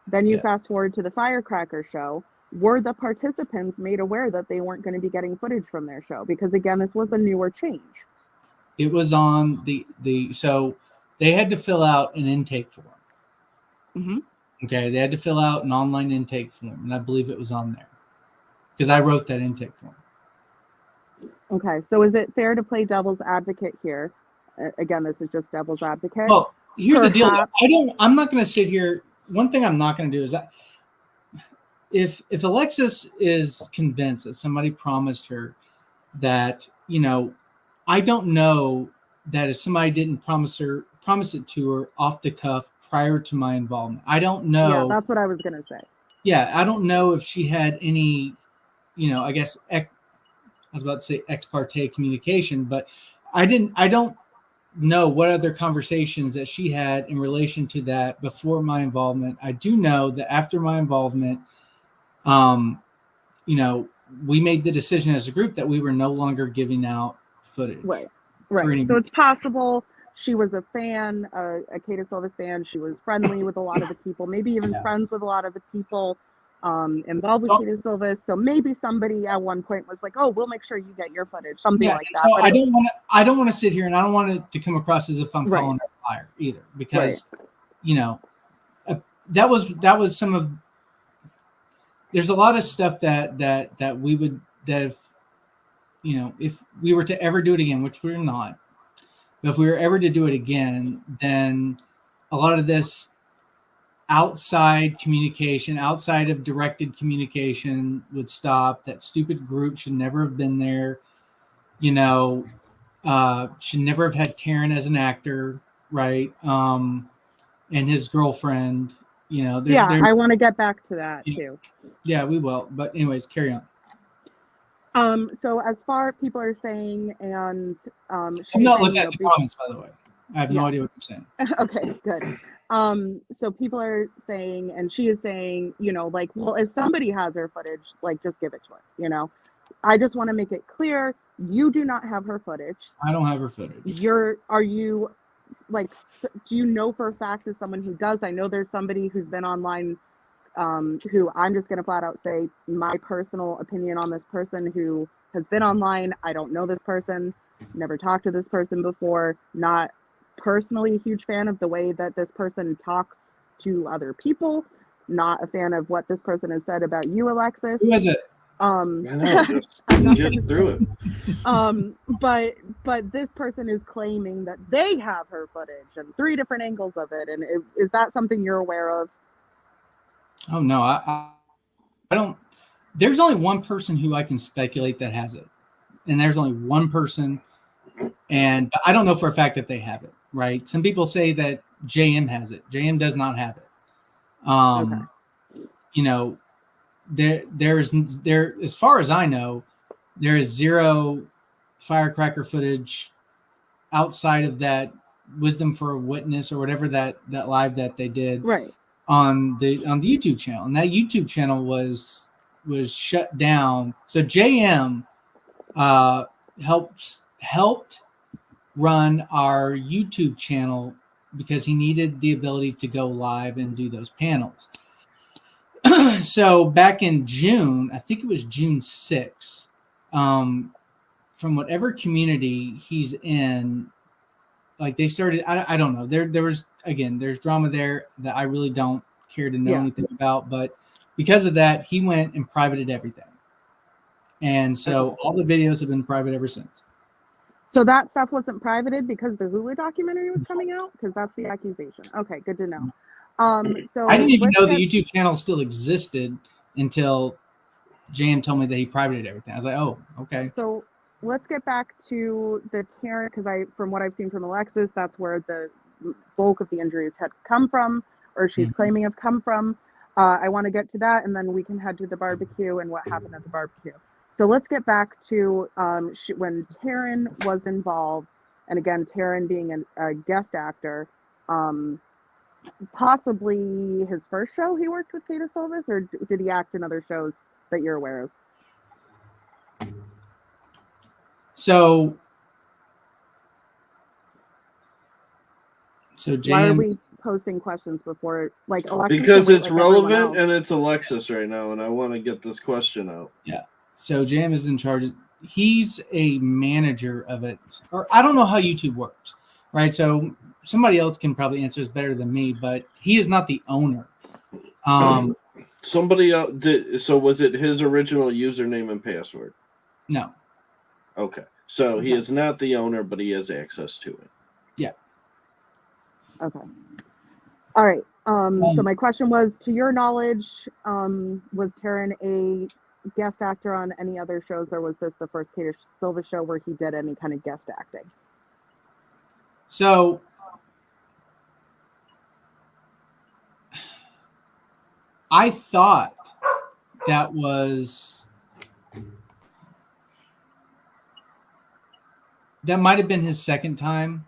S2: Then you fast forward to the Firecracker show. Were the participants made aware that they weren't going to be getting footage from their show? Because again, this was a newer change.
S3: It was on so they had to fill out an intake form.
S2: Mm-hmm.
S3: Okay, they had to fill out an online intake form, and I believe it was on there because I wrote that intake form.
S2: Okay, so is it fair to play devil's advocate here? Again, this is just devil's advocate.
S3: Well, here's the deal.
S2: Perhaps-
S3: I'm not going to sit here. One thing I'm not going to do is if Alexis is convinced that somebody promised her that, I don't know that if somebody didn't promise it to her off the cuff prior to my involvement. I don't know.
S2: Yeah, that's what I was gonna say.
S3: Yeah, I don't know if she had any, I guess I was about to say ex parte communication, but I don't know what other conversations that she had in relation to that before my involvement. I do know that after my involvement, we made the decision as a group that we were no longer giving out footage.
S2: Right. So it's possible she was a fan, a Kata Silva's fan. She was friendly with a lot of the people, maybe even friends with a lot of the people involved with Kata Silva. So maybe somebody at one point was like, "Oh, we'll make sure you get your footage," something like that.
S3: So but I don't want to sit here, and I don't want it to come across as if I'm calling her a liar either, because that was some of. There's a lot of stuff that we would if we were to ever do it again, which we're not, but if we were ever to do it again, then a lot of this outside communication, outside of directed communication, would stop. That stupid group should never have been there. Should never have had Taryn as an actor, right? And his girlfriend.
S2: I want to get back to that too.
S3: Yeah, we will. But anyways, carry on.
S2: So as far people are saying, and
S3: I'm not looking at the comments, by the way. I have no idea what they're saying.
S2: Okay, good. So people are saying, and she is saying, well, if somebody has her footage, just give it to her. I just want to make it clear, you do not have her footage.
S3: I don't have her footage.
S2: Are you do you know for a fact as someone who does? I know there's somebody who's been online who I'm just going to flat out say my personal opinion on this person who has been online. I don't know this person, never talked to this person before, not personally a huge fan of the way that this person talks to other people, not a fan of what this person has said about you, Alexis.
S3: Who is it?
S1: I know, just get through it.
S2: But this person is claiming that they have her footage and 3 different angles of it. And is that something you're aware of?
S3: Oh no, I don't. There's only one person who I can speculate that has it, and there's only one person, and I don't know for a fact that they have it. Right? Some people say that JM has it. JM does not have it. Okay. There as far as I know, there is 0 firecracker footage outside of that Wisdom for a Witness or whatever that live that they did on the YouTube channel, and that YouTube channel was shut down. So JM helped run our YouTube channel because he needed the ability to go live and do those panels. So back in June, I think it was June 6th, from whatever community he's in, they started, I don't know. There was, again, there's drama there that I really don't care to know anything about. But because of that, he went and privated everything. And so all the videos have been private ever since.
S2: So that stuff wasn't privated because the Hulu documentary was coming out? Because that's the accusation. Okay, good to know. So
S3: I didn't even know the YouTube channel still existed until Jan told me that he privated everything. I was like, oh, okay.
S2: So let's get back to the Taryn, because from what I've seen from Alexis, that's where the bulk of the injuries had come from, or she's claiming have come from. I want to get to that, and then we can head to the barbecue and what happened at the barbecue. So let's get back to when Taryn was involved, and again, Taryn being a guest actor, possibly his first show he worked with Kata Silva, or did he act in other shows that you're aware of?
S3: So James,
S2: why are we posting questions before, Alexis?
S1: Because it's relevant and it's Alexis right now, and I want to get this question out.
S3: Yeah. So Jam is in charge. He's a manager of it, or I don't know how YouTube works, right? So somebody else can probably answer this better than me, but he is not the owner.
S1: Somebody else did. So was it his original username and password?
S3: No.
S1: Okay. So he
S2: Okay.
S1: is not the owner, but he has access to it.
S2: Okay. All right. So my question was, to your knowledge, was Taryn a guest actor on any other shows, or was this the first Katie Silva show where he did any kind of guest acting?
S3: So I thought that might have been his second time.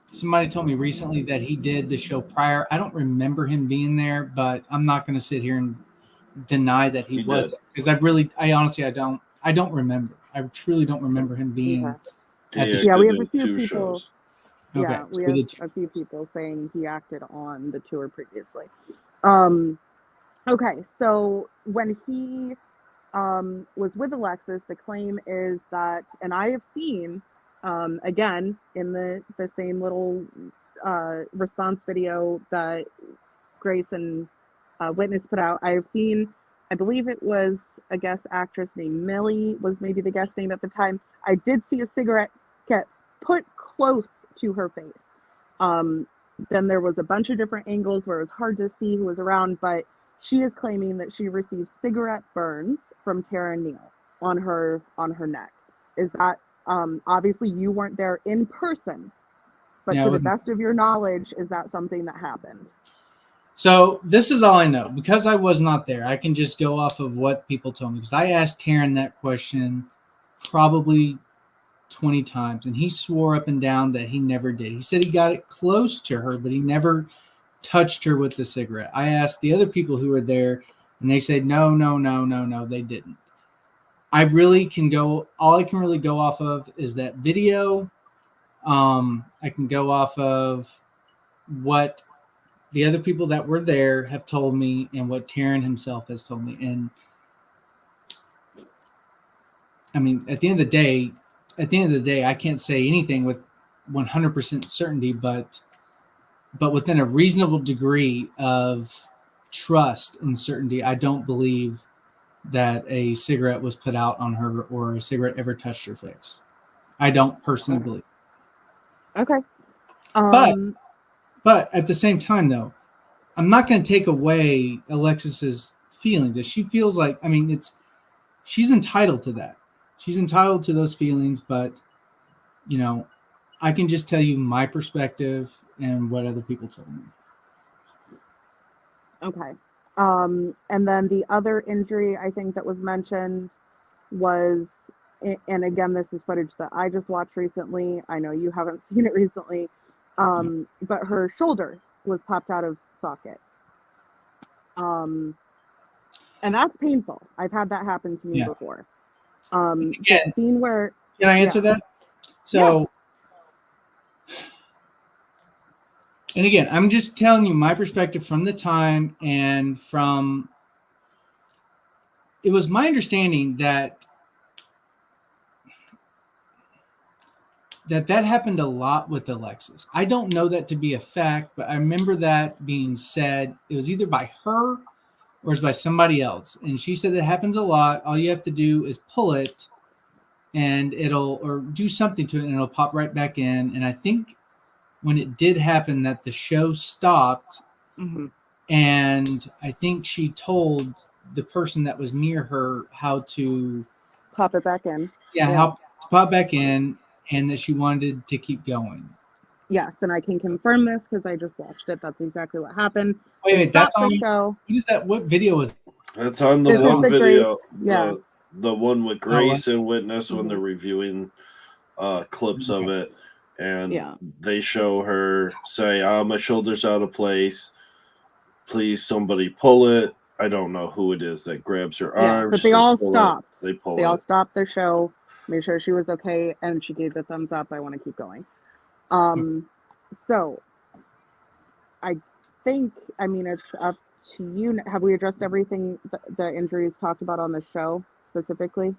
S3: Somebody told me recently that he did the show prior. I don't remember him being there, but I'm not going to sit here and deny that he was, because I honestly I don't remember. I truly don't remember him being
S2: Okay.
S3: at the
S1: He
S3: show.
S2: Yeah, we
S1: acted
S2: have a
S1: in
S2: few
S1: 2
S2: people.
S1: shows.
S3: Okay,
S2: Yeah, we
S3: so
S2: have a few people saying he acted on the tour previously. Okay, so when he was with Alexis, the claim is that, and I have seen, again, in the same little response video that Grace and Witness put out, I have seen, I believe it was a guest actress named Millie, was maybe the guest name at the time. I did see a cigarette get put close to her face. Then there was a bunch of different angles where it was hard to see who was around, but she is claiming that she received cigarette burns from Tara Neal on her neck. Is that obviously you weren't there in person, but
S3: Yeah,
S2: to the best of your knowledge, is that something that happened?
S3: So this is all I know. Because I was not there, I can just go off of what people told me. Because I asked Taryn that question probably 20 times, and he swore up and down that he never did. He said he got it close to her, but he never touched her with the cigarette. I asked the other people who were there, and they said no, they didn't. I really can go, all I can really go off of is that video. I can go off of what the other people that were there have told me and what Taryn himself has told me. And I mean, at the end of the day, I can't say anything with 100% certainty, but within a reasonable degree of trust and certainty, I don't believe that a cigarette was put out on her or a cigarette ever touched her face. I don't personally believe.
S2: Okay.
S3: But at the same time, though, I'm not going to take away Alexis's feelings. If she feels like, I mean, she's entitled to that. She's entitled to those feelings, but you know, I can just tell you my perspective and what other people told me.
S2: Okay. And then the other injury I think that was mentioned was, and again, this is footage that I just watched recently. I know you haven't seen it recently, but her shoulder was popped out of socket. And that's painful. I've had that happen to me before.
S3: Again,
S2: the scene where,
S3: can I answer that? So, and again, I'm just telling you my perspective from the time, and from, it was my understanding that that happened a lot with Alexis. I don't know that to be a fact, but I remember that being said. It was either by her or it was by somebody else. And she said that happens a lot. All you have to do is pull it and or do something to it and it'll pop right back in. And I think when it did happen that the show stopped, and I think she told the person that was near her how to
S2: pop it back in.
S3: How to pop back in, and that she wanted to keep going.
S2: Yes, and I can confirm this because I just watched it. That's exactly what happened.
S3: Wait, that's on
S2: the show.
S3: What is that? What video was?
S1: That's on the one video.
S2: Grace,
S1: the one with Grace and Witness when they're reviewing clips of it, and they show her say, my shoulder's out of place. Please, somebody pull it. I don't know who it is that grabs her arms.
S2: But they all stopped.
S1: They
S2: all stopped their show, made sure she was okay, and she gave the thumbs up. I want to keep going. So I think, I mean, it's up to you. Have we addressed everything, the injuries talked about on the show specifically,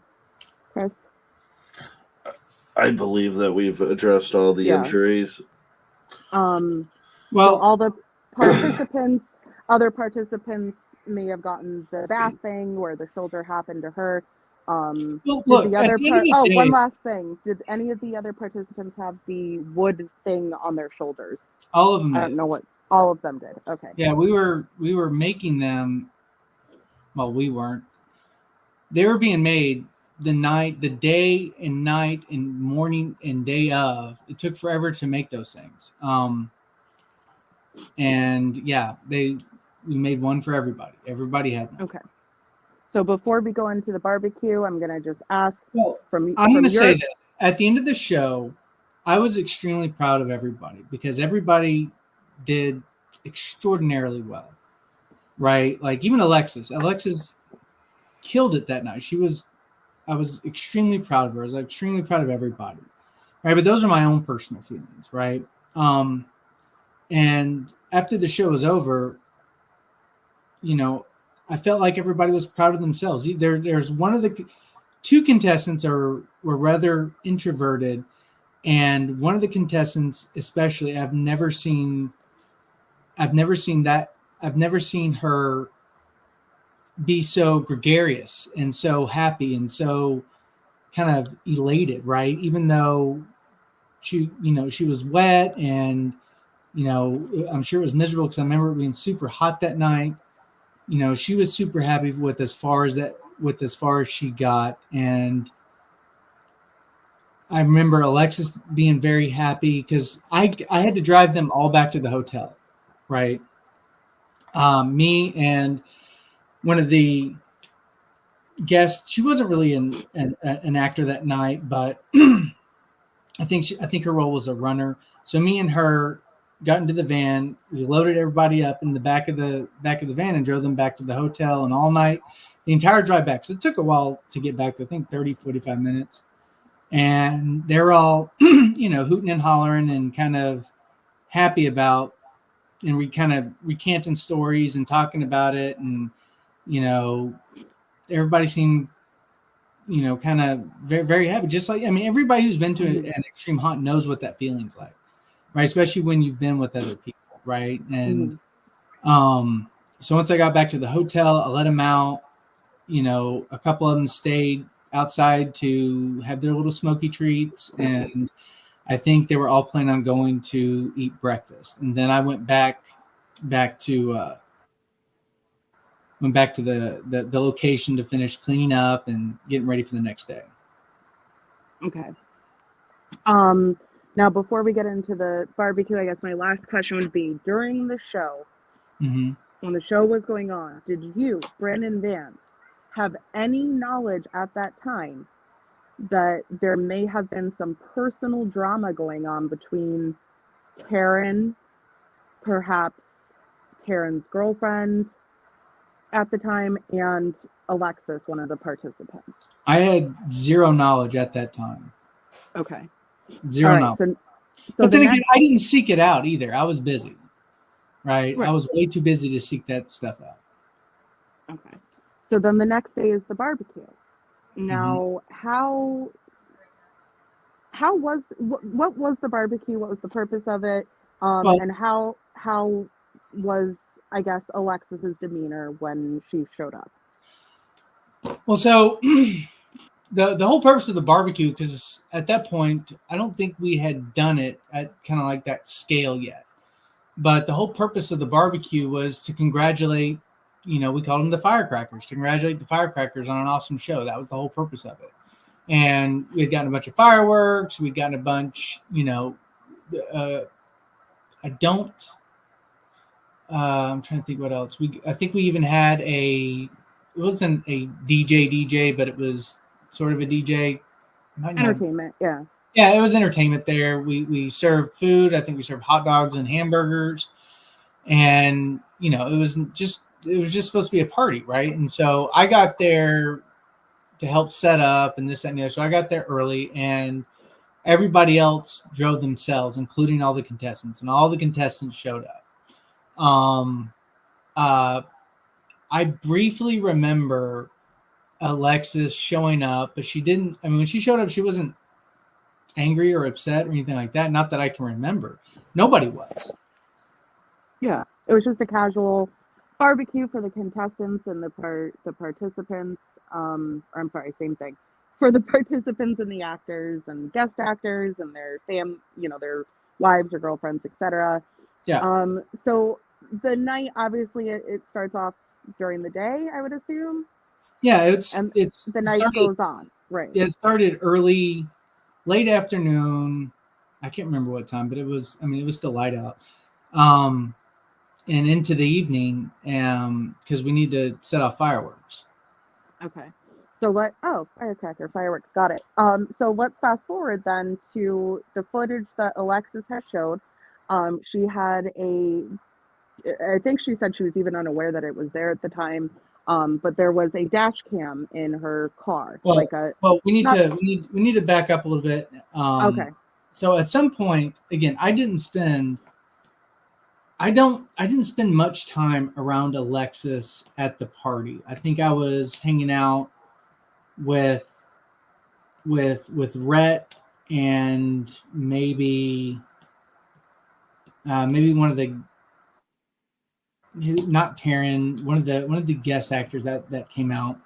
S2: Chris?
S1: I believe that we've addressed all the injuries.
S2: Well, so all the participants, other participants may have gotten the bath thing where the shoulder happened to her.
S3: Well,
S2: Did
S3: look,
S2: the
S3: at
S2: other
S3: the end of the day,
S2: one last thing. Did any of the other participants have the wood thing on their shoulders?
S3: all of them
S2: I
S3: did.
S2: don't know what all of them did. Okay.
S3: Yeah, we were making them. Well, we weren't. They were being made the day and night and morning and day of. It took forever to make those things. And yeah, we made one for everybody. Everybody had one.
S2: Okay. So before we go into the barbecue, I'm gonna just ask
S3: Well,
S2: from
S3: I'm going to
S2: your
S3: say this. At the end of the show, I was extremely proud of everybody because everybody did extraordinarily well, right? Like even Alexis killed it that night. I was extremely proud of her. I was extremely proud of everybody, right? But those are my own personal feelings, right? And after the show was over, you know, I felt like everybody was proud of themselves. There's one of the two contestants were rather introverted, and one of the contestants, especially, I've never seen her be so gregarious and so happy and so kind of elated, right? Even though she was wet and I'm sure it was miserable because I remember it being super hot that night. She was super happy with as far as she got. And I remember Alexis being very happy because I had to drive them all back to the hotel, right? Me and one of the guests, she wasn't really an actor that night, but I think her role was a runner. So me and her got into the van. We loaded everybody up in the back of the van and drove them back to the hotel. And all night, the entire drive back. So it took a while to get back. I think 30, 45 minutes. And they're all, hooting and hollering and kind of happy about, and we kind of recanting stories and talking about it. And, everybody seemed, kind of very, very happy. Just like, everybody who's been to an extreme haunt knows what that feeling's like, right? Especially when you've been with other people, right? And so once I got back to the hotel, I let them out. A couple of them stayed outside to have their little smoky treats, and I think they were all planning on going to eat breakfast. And then I went back to the location to finish cleaning up and getting ready for the next day.
S2: Okay. Now before we get into the barbecue, I guess my last question would be, during the show,
S3: Mm-hmm.
S2: when the show was going on, did you, Brandon Vance, have any knowledge at that time that there may have been some personal drama going on between Taryn, perhaps Taryn's girlfriend at the time, and Alexis, one of the participants?
S3: I had zero knowledge at that time.
S2: Okay.
S3: Zero knowledge.
S2: So
S3: but then again, I didn't seek it out either. I was busy, right? I was way too busy to seek that stuff out.
S2: Okay. So then the next day is the barbecue. Now, what was the barbecue? What was the purpose of it? And how was, I guess, Alexis's demeanor when she showed up?
S3: Well, so the whole purpose of the barbecue, because at that point, I don't think we had done it at kind of like that scale yet. But the whole purpose of the barbecue was to congratulate, we called them the firecrackers, to congratulate the firecrackers on an awesome show. That was the whole purpose of it. And we had gotten a bunch of fireworks. We'd gotten a bunch, I'm trying to think what else. I think we even had it wasn't a DJ, but it was sort of a DJ.
S2: Entertainment, yeah.
S3: Yeah, it was entertainment there. We served food. I think we served hot dogs and hamburgers. And, it was just supposed to be a party, right? And so I got there to help set up and this, that, and the other. So I got there early, and everybody else drove themselves, including all the contestants, and all the contestants showed up. I briefly remember Alexis showing up, but she didn't. When she showed up, she wasn't angry or upset or anything like that. Not that I can remember. Nobody was.
S2: Yeah, it was just a casual barbecue for the contestants and the participants. or I'm sorry, same thing, for the participants and the actors and guest actors and their their wives or girlfriends, etc.
S3: Yeah.
S2: So the night, obviously, it starts off during the day, I would assume,
S3: Yeah,
S2: and
S3: it's
S2: the night goes on, right?
S3: It started late afternoon. I can't remember what time, but it was still light out. And into the evening, because we need to set off fireworks.
S2: Okay. So firecracker, fireworks, got it. So let's fast forward then to the footage that Alexis has showed. She had I think she said she was even unaware that it was there at the time. But there was a dash cam in her car,
S3: Well, we need to back up a little bit.
S2: Okay.
S3: So at some point, again, I didn't spend much time around Alexis at the party. I think I was hanging out with Rhett and maybe one of the, not Taryn, one of the guest actors that came out.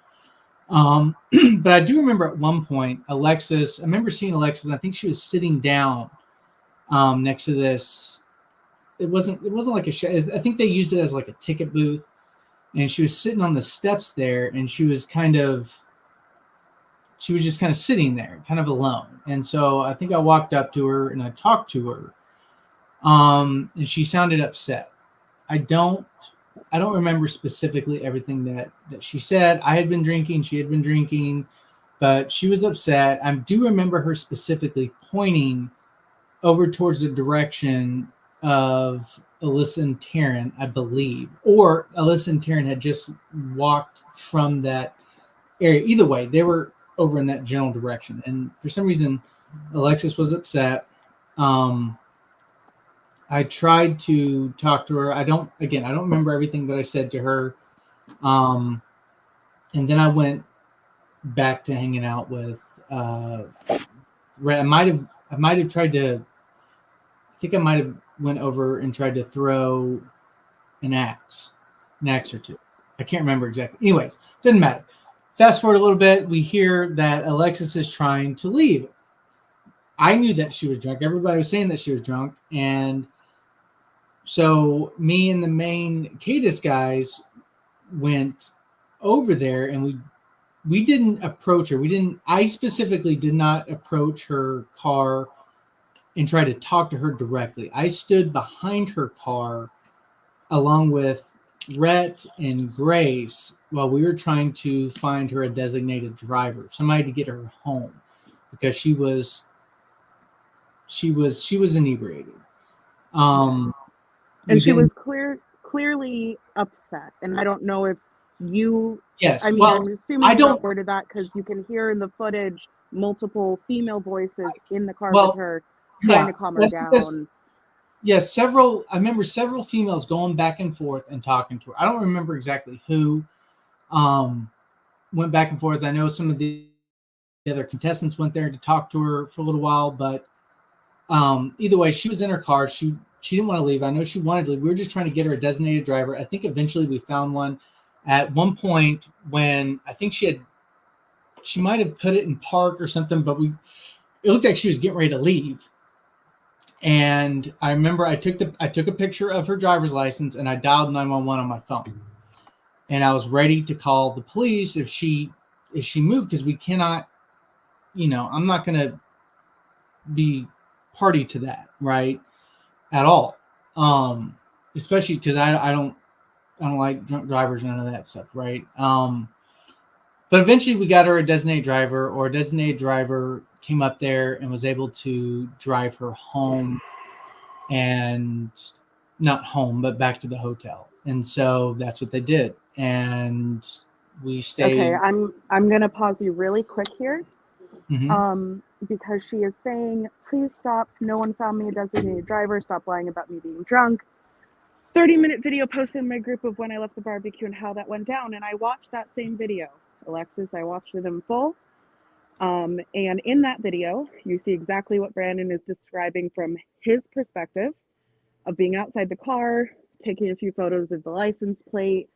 S3: But I do remember at one point I remember seeing Alexis, and I think she was sitting down next to this. It wasn't like a show. I think they used it as like a ticket booth, and she was sitting on the steps there, and she was just kind of sitting there, kind of alone. And so I think I walked up to her and I talked to her, and she sounded upset. I don't remember specifically everything that she said. I had been drinking, she had been drinking, but she was upset. I do remember her specifically pointing over towards the direction of Alyssa and Taryn, I believe, or Alyssa and Taryn had just walked from that area. Either way, they were over in that general direction. And for some reason, Alexis was upset. I tried to talk to her. I don't remember everything that I said to her. And then I went back to hanging out with Red. I might have tried to, I think I might have went over and tried to throw an axe or two. I can't remember exactly. Anyways, doesn't matter. Fast forward a little bit, we hear that Alexis is trying to leave. I knew that she was drunk. Everybody was saying that she was drunk. And so me and the main Cadis guys went over there, and we didn't approach her. I specifically did not approach her car and try to talk to her directly. I stood behind her car along with Rhett and Grace while we were trying to find her a designated driver, somebody to get her home, because she was inebriated.
S2: And she was clearly upset. And I don't know if you.
S3: Yes.
S2: I mean,
S3: well,
S2: I'm assuming
S3: I
S2: you
S3: don't.
S2: got word of that because you can hear in the footage multiple female voices in the car with her trying to calm her down.
S3: Yes, I remember several females going back and forth and talking to her. I don't remember exactly who went back and forth. I know some of the other contestants went there to talk to her for a little while, but either way, she was in her car. She didn't want to leave. I know she wanted to leave. We were just trying to get her a designated driver. I think eventually we found one at one point when I think she might have put it in park or something, but it looked like she was getting ready to leave. And I remember I took a picture of her driver's license and I dialed 911 on my phone. And I was ready to call the police if she moved, because we cannot, I'm not going to be party to that, right? At all. Especially because I don't like drunk drivers and none of that stuff, right? But eventually we got her a designated driver, or a designated driver came up there and was able to drive her home, and not home, but back to the hotel. And so that's what they did. And we stayed.
S2: Okay, I'm going to pause you really quick here.
S3: Mm-hmm.
S2: Because she is saying, please stop. No one found me a designated driver. Stop lying about me being drunk. 30-minute video posted in my group of when I left the barbecue and how that went down. And I watched that same video, Alexis. I watched it in full. And in that video, you see exactly what Brandon is describing from his perspective of being outside the car, taking a few photos of the license plate.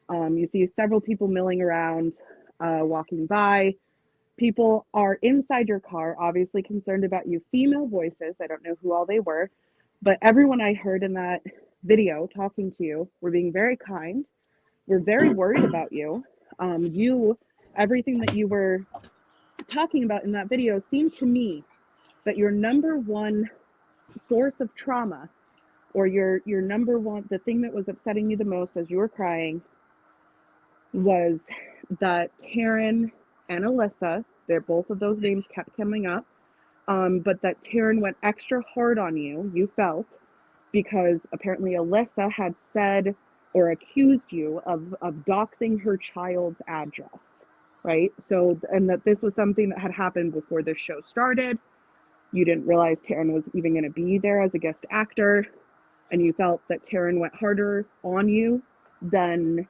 S2: You see several people milling around. walking by. People are inside your car, obviously concerned about you. Female voices, I don't know who all they were, but everyone I heard in that video talking to you were being very kind. We're very worried about you. Everything that you were talking about in that video seemed to me that your number one source of trauma, or your number one, the thing that was upsetting you the most as you were crying, was that Taryn and Alyssa, both of those names kept coming up, but that Taryn went extra hard on you, you felt, because apparently Alyssa had said or accused you of doxing her child's address, right? So, and that this was something that had happened before this show started. You didn't realize Taryn was even going to be there as a guest actor, and you felt that Taryn went harder on you than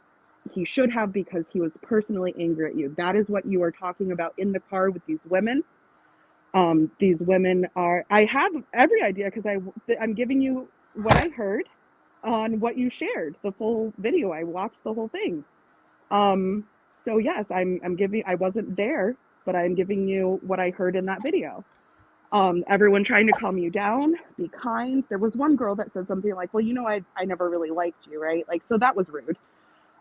S2: he should have because he was personally angry at you. That is what you are talking about in the car with these women. These women are, I have every idea because I'm giving you what I heard on what you shared, the full video. I watched the whole thing. So yes, I wasn't there, but I'm giving you what I heard in that video. Everyone trying to calm you down, be kind. There was one girl that said something like, well, I never really liked you, right? Like, so that was rude.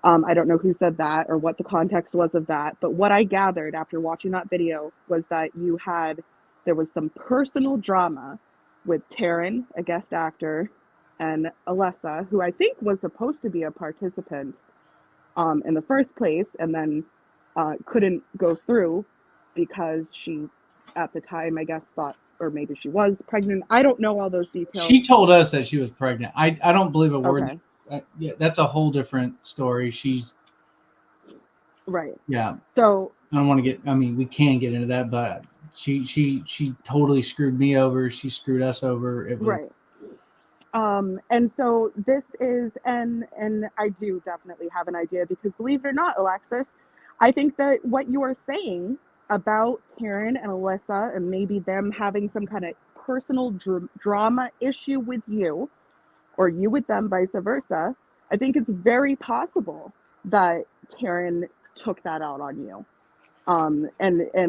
S2: I don't know who said that or what the context was of that, but what I gathered after watching that video was that there was some personal drama with Taryn, a guest actor, and Alyssa, who I think was supposed to be a participant in the first place, and then couldn't go through because she, at the time, I guess, thought, or maybe she was pregnant. I don't know all those details.
S3: She told us that she was pregnant. I don't believe a word.
S2: Okay.
S3: Yeah, that's a whole different story. She's
S2: right.
S3: Yeah.
S2: So
S3: I don't want to get. I mean, we can get into that, but she totally screwed me over. She screwed us over. It was,
S2: right. And so this is, and I do definitely have an idea because, believe it or not, Alexis, I think that what you are saying about Taryn and Alyssa and maybe them having some kind of personal drama issue with you, or you with them, vice versa, I think it's very possible that Taryn took that out on you. And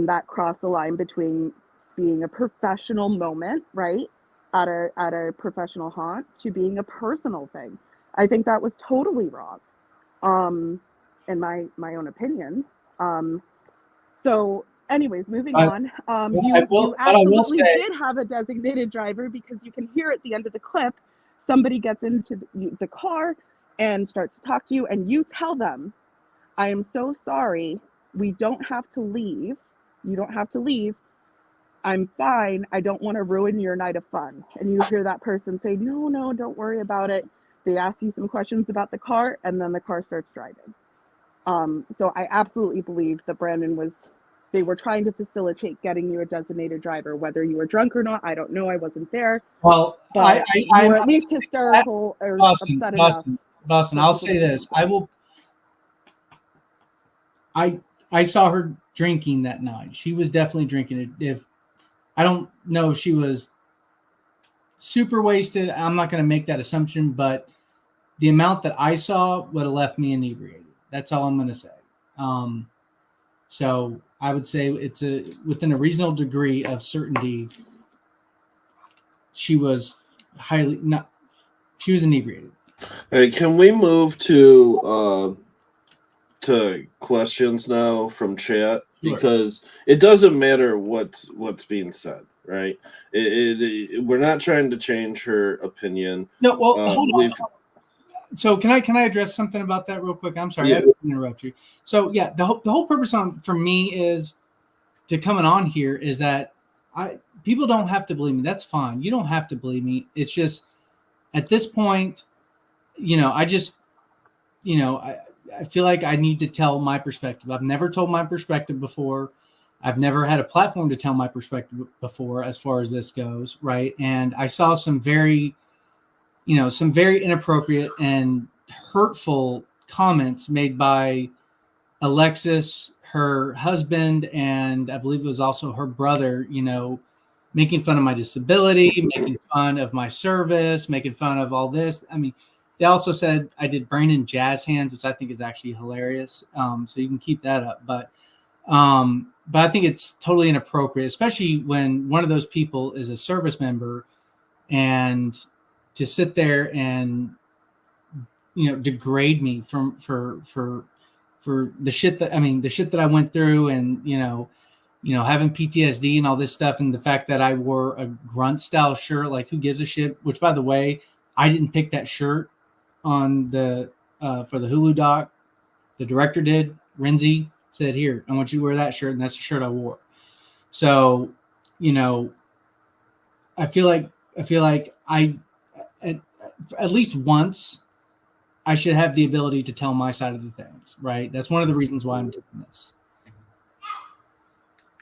S2: that crossed the line between being a professional moment, right, at a professional haunt, to being a personal thing. I think that was totally wrong, in my own opinion. So anyways, moving on. You absolutely did have a designated driver, because you can hear at the end of the clip, somebody gets into the car and starts to talk to you, and you tell them, I am so sorry, we don't have to leave. You don't have to leave. I'm fine. I don't want to ruin your night of fun. And you hear that person say, no, don't worry about it. They ask you some questions about the car, and then the car starts driving. So I absolutely believe that they were trying to facilitate getting you a designated driver, whether you were drunk or not. I don't know. I wasn't there.
S3: Well,
S2: but you were at least hysterical or upset enough.
S3: Boston, I'll say this. I saw her drinking that night. She was definitely drinking it. I don't know if she was super wasted. I'm not going to make that assumption, but the amount that I saw would have left me inebriated. That's all I'm going to say. So I would say it's within a reasonable degree of certainty. She was inebriated.
S1: All right, can we move to questions now from chat?
S3: Sure.
S1: Because it doesn't matter what's being said, right? We're not trying to change her opinion.
S3: No, well, hold on. So can I address something about that real quick? I'm sorry, I didn't interrupt you. So yeah, the whole purpose for me is to coming on here is that people don't have to believe me. That's fine. You don't have to believe me. It's just at this point, I feel like I need to tell my perspective. I've never told my perspective before. I've never had a platform to tell my perspective before as far as this goes, right? And I saw some very inappropriate and hurtful comments made by Alexis, her husband, and I believe it was also her brother, making fun of my disability, making fun of my service, making fun of all this. I mean, they also said I did brain and jazz hands, which I think is actually hilarious. So you can keep that up. But But I think it's totally inappropriate, especially when one of those people is a service member, and to sit there and degrade me for the shit that I went through, and having PTSD and all this stuff, and the fact that I wore a grunt style shirt. Like, who gives a shit? Which, by the way, I didn't pick that shirt on the for the Hulu doc. The director did. Renzi said, "Here, I want you to wear that shirt," and that's the shirt I wore. So, I feel like I at least once I should have the ability to tell my side of the things, right? That's one of the reasons why I'm doing this.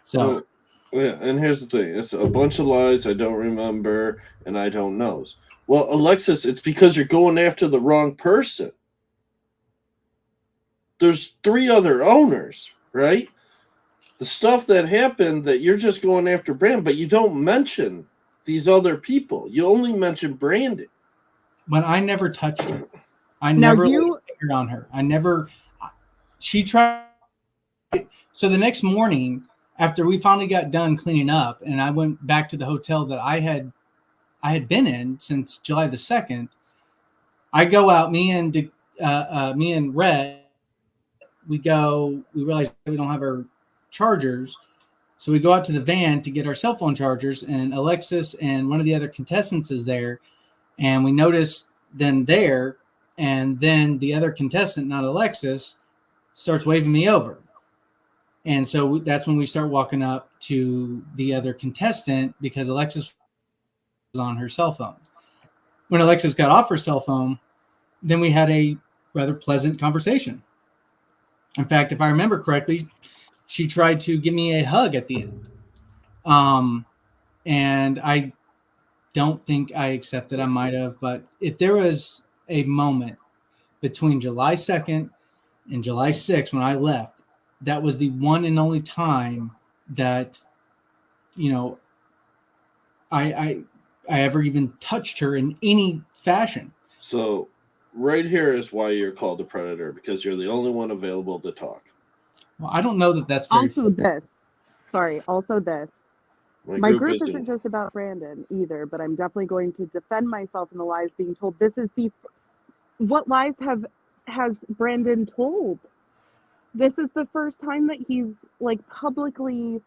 S3: So,
S1: yeah, and here's the thing: it's a bunch of lies. I don't remember, and I don't know. Well, Alexis, it's because you're going after the wrong person. There's 3 other owners, right? The stuff that happened, that you're just going after Brandon, but you don't mention these other people. You only mention Brandon.
S3: But I never touched her. I never laid a finger on her. She tried. So the next morning, after we finally got done cleaning up, and I went back to the hotel that I had been in since July the 2nd, I go out, me and Rhett, we realize we don't have our chargers. So we go out to the van to get our cell phone chargers, and Alexis and one of the other contestants is there, and we notice them there, and then the other contestant, not Alexis, starts waving me over. And so that's when we start walking up to the other contestant, because Alexis was on her cell phone. When Alexis got off her cell phone, then we had a rather pleasant conversation. In fact, if I remember correctly, she tried to give me a hug at the end. And I don't think I accepted. I might have, but if there was a moment between July 2nd and July 6th when I left, that was the one and only time that, I ever even touched her in any fashion.
S1: So right here is why you're called a predator, because you're the only one available to talk.
S3: Well, I don't know that that's very
S2: Also this. My group isn't just about Brandon either, but I'm definitely going to defend myself in the lies being told. What lies has Brandon told? This is the first time that he's like publicly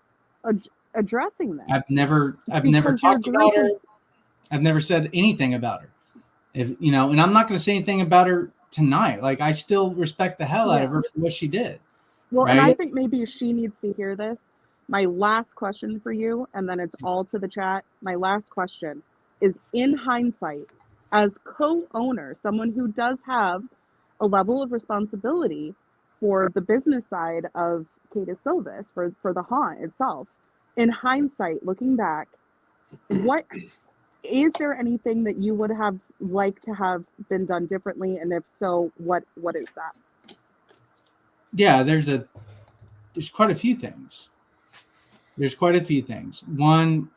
S2: addressing this.
S3: I've never talked about her. I've never said anything about her. And I'm not going to say anything about her tonight. Like, I still respect the hell out of her for what she did.
S2: Well,
S3: right?
S2: And I think maybe she needs to hear this. My last question for you, and then it's all to the chat. My last question is, in hindsight, as co-owner, someone who does have a level of responsibility for the business side of Catus Silvis, for the haunt itself, in hindsight, looking back, what is there anything that you would have liked to have been done differently? And if so, what is that?
S3: Yeah, there's quite a few things. One,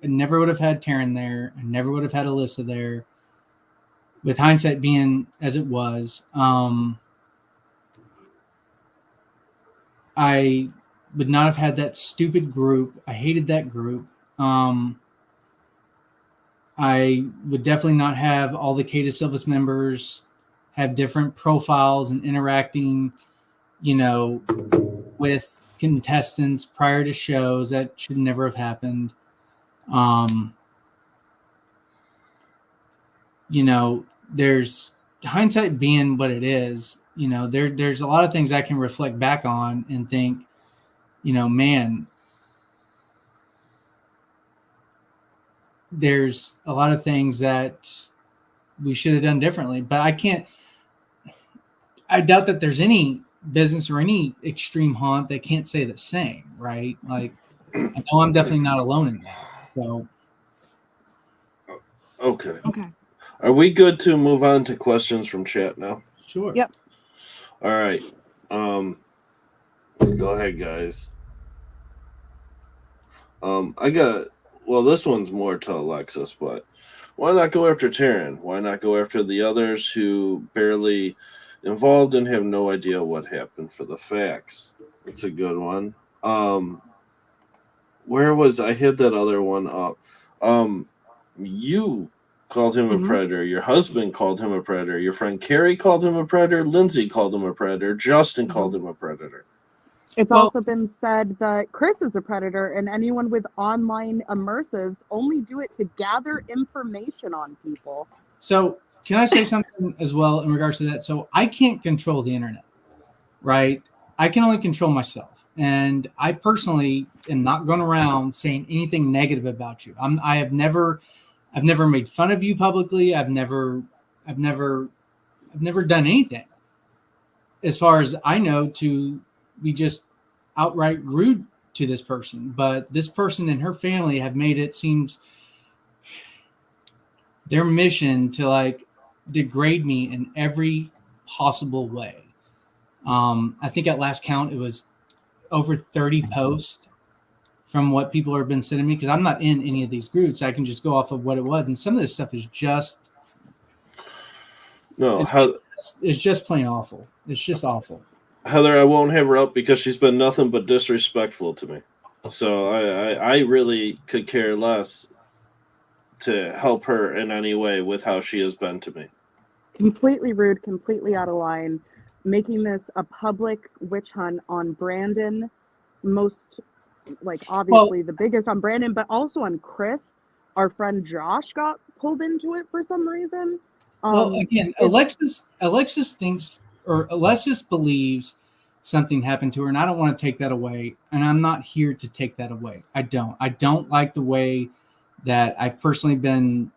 S3: I never would have had Taryn there. I never would have had Alyssa there. With hindsight being as it was, I would not have had that stupid group. I hated that group. I would definitely not have all the Catus Silvis members have different profiles and interacting, with contestants prior to shows. That should never have happened. There's hindsight being what it is. There's a lot of things I can reflect back on and think, man, there's a lot of things that we should have done differently. But I doubt that there's any business or any extreme haunt that can't say the same, right? Like, I know I'm definitely not alone in that. So,
S1: okay. Are we good to move on to questions from chat now?
S3: Sure.
S2: Yep.
S1: All right. Go ahead, guys. This one's more to Alexis, but why not go after Taryn? Why not go after the others who barely involved and have no idea what happened for the facts. That's a good one. Where was I had that other one up? You called him a predator. Your husband called him a predator. Your friend Carrie called him a predator. Lindsay called him a predator. Justin called him a predator.
S2: It's also been said that Chris is a predator, and anyone with online immersives only do it to gather information on people.
S3: So can I say something as well in regards to that? So I can't control the internet, right? I can only control myself. And I personally am not going around saying anything negative about you. I've never made fun of you publicly. I've never done anything, as far as I know, to be just outright rude to this person. But this person and her family have made it seems their mission to like degrade me in every possible way. I think at last count, it was over 30 posts from what people have been sending me, because I'm not in any of these groups. I can just go off of what it was. And some of this stuff is just, it's just plain awful. It's just awful.
S1: Heather, I won't have her up because she's been nothing but disrespectful to me. So I really could care less to help her in any way with how she has been to me.
S2: Completely rude, completely out of line, making this a public witch hunt on Brandon, obviously the biggest on Brandon, but also on Chris. Our friend Josh got pulled into it for some reason.
S3: Again, Alexis believes something happened to her, and I don't want to take that away. And I'm not here to take that away. I don't like the way that I've personally been,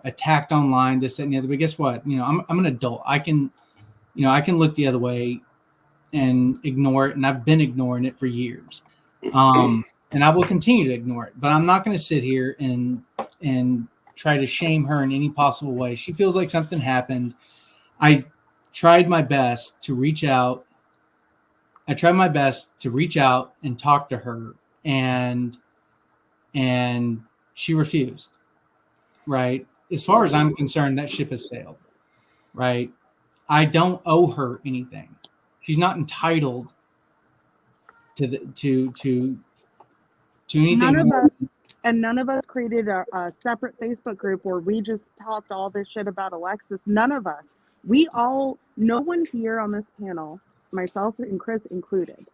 S3: attacked online, this, that, and the other. But guess what? I'm an adult. I can look the other way and ignore it. And I've been ignoring it for years. And I will continue to ignore it, but I'm not going to sit here and try to shame her in any possible way. She feels like something happened. I tried my best to reach out. and talk to her, and she refused. Right. As far as I'm concerned, that ship has sailed. Right. I don't owe her anything. She's not entitled to anything.
S2: None of us created a separate Facebook group where we just talked all this shit about Alexis. None of us. No one here on this panel, myself and Chris included,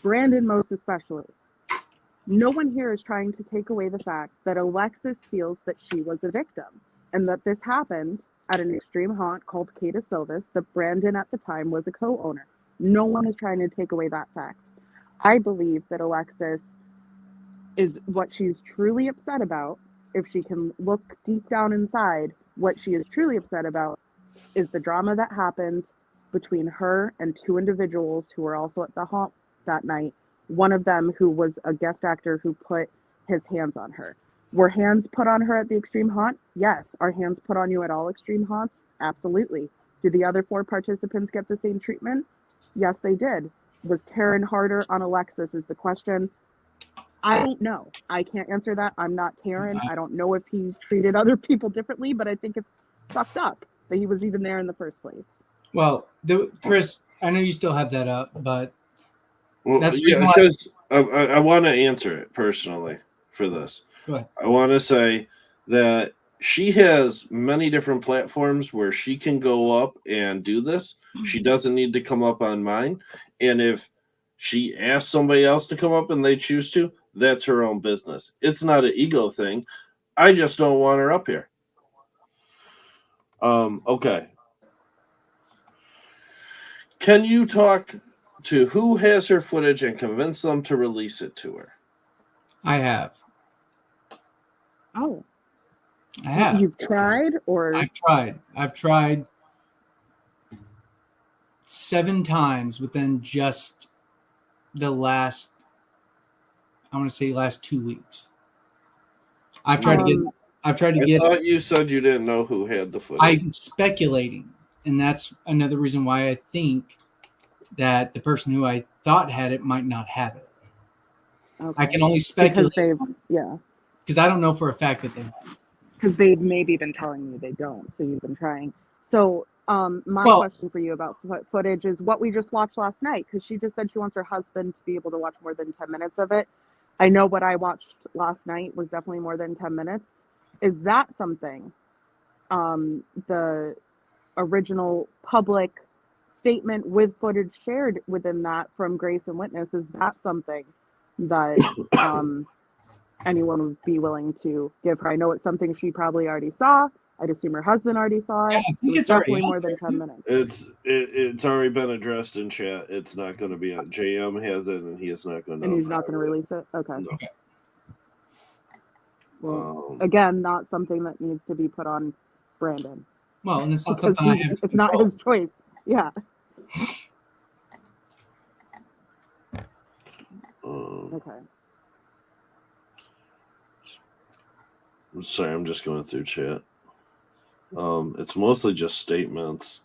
S2: Brandon most especially, no one here is trying to take away the fact that Alexis feels that she was a victim and that this happened at an extreme haunt called Cata Silvis that Brandon at the time was a co-owner. No one is trying to take away that fact. I believe that Alexis is what she's truly upset about. If she can look deep down inside, what she is truly upset about is the drama that happened between her and two individuals who were also at the haunt that night. One of them who was a guest actor who put his hands on her. Were hands put on her at the extreme haunt? Yes. Are hands put on you at all extreme haunts? Absolutely. Did the other 4 participants get the same treatment? Yes, they did. Was Taryn harder on Alexis is the question. I don't know. I can't answer that. I'm not Taryn. I don't know if he treated other people differently, but I think it's fucked up that he was even there in the first place.
S3: Well, Chris, I know you still have that up, but
S1: because I want to answer it personally for this.
S3: Go ahead.
S1: I want to say that she has many different platforms where she can go up and do this. She doesn't need to come up on mine. And if she asks somebody else to come up and they choose to, that's her own business. It's not an ego thing. I just don't want her up here. Okay. Can you talk to who has her footage and convince them to release it to her?
S3: I have.
S2: Oh.
S3: I have.
S2: You've tried, or?
S3: I've tried 7 times within just the last 2 weeks. I thought
S1: you said you didn't know who had the footage.
S3: I'm speculating, and that's another reason why I think that the person who I thought had it might not have it.
S2: Okay.
S3: I can only speculate.
S2: Because
S3: I don't know for a fact that they have.
S2: Because they've maybe been telling you they don't, so you've been trying. So My
S3: Well-
S2: question for you about footage is what we just watched last night, because she just said she wants her husband to be able to watch more than 10 minutes of it. I know what I watched last night was definitely more than 10 minutes. Is that something, the original public statement with footage shared within that from Grace and Witness, is that something that anyone would be willing to give her? I know it's something she probably already saw. I'd assume her husband already saw it.
S3: Yeah, I think
S2: It was
S3: it's already
S2: definitely
S3: out
S2: more than
S3: there.
S2: 10 minutes.
S1: It's already been addressed in chat. It's not going to be on. JM has it, and he is not going to.
S2: And he's not going to release it? Okay.
S1: No.
S2: Well, again, not something that needs to be put on Brandon.
S3: Well, and it's not
S2: Because
S3: something I have.
S2: it's not his choice. Yeah. Okay.
S1: I'm sorry, I'm just going through chat. It's mostly just statements.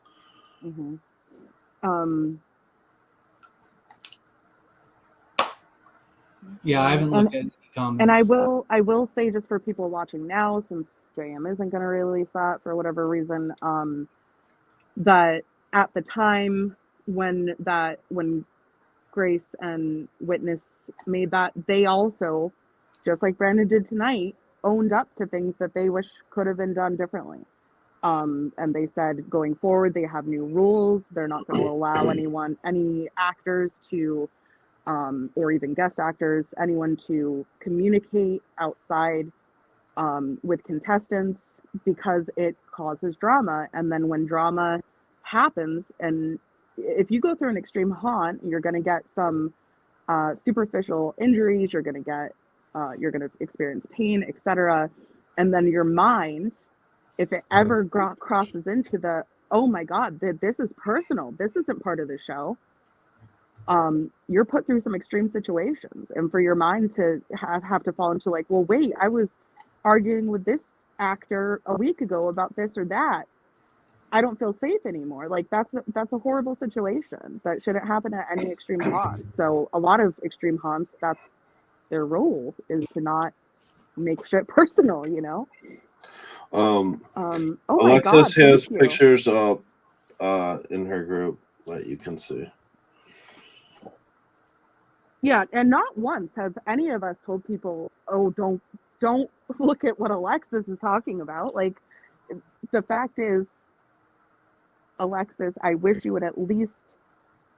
S2: Mm-hmm.
S3: Yeah, I haven't looked at any comments.
S2: And I will say, just for people watching now, since JM isn't going to release that for whatever reason, that at the time when Grace and Witness made that, they also, just like Brandon did tonight, owned up to things that they wish could have been done differently. And they said going forward, they have new rules. They're not going to allow any actors to, or even guest actors, anyone to communicate outside with contestants, because it causes drama. And then when drama happens, and if you go through an extreme haunt, you're going to get some superficial injuries, you're going to experience pain, etc. And then your mind, if it ever crosses into the, oh my God, this is personal, this isn't part of the show, you're put through some extreme situations. And for your mind to have to fall into like, well, wait, I was arguing with this actor a week ago about this or that, I don't feel safe anymore. Like that's a horrible situation that shouldn't happen at any extreme haunt. So a lot of extreme haunts, that's their role, is to not make shit personal, you know? Oh
S1: Alexis
S2: my God,
S1: has
S2: thank you.
S1: pictures up in her group that you can see.
S2: Yeah, and not once have any of us told people, oh, don't look at what Alexis is talking about. Like, the fact is, Alexis, I wish you would at least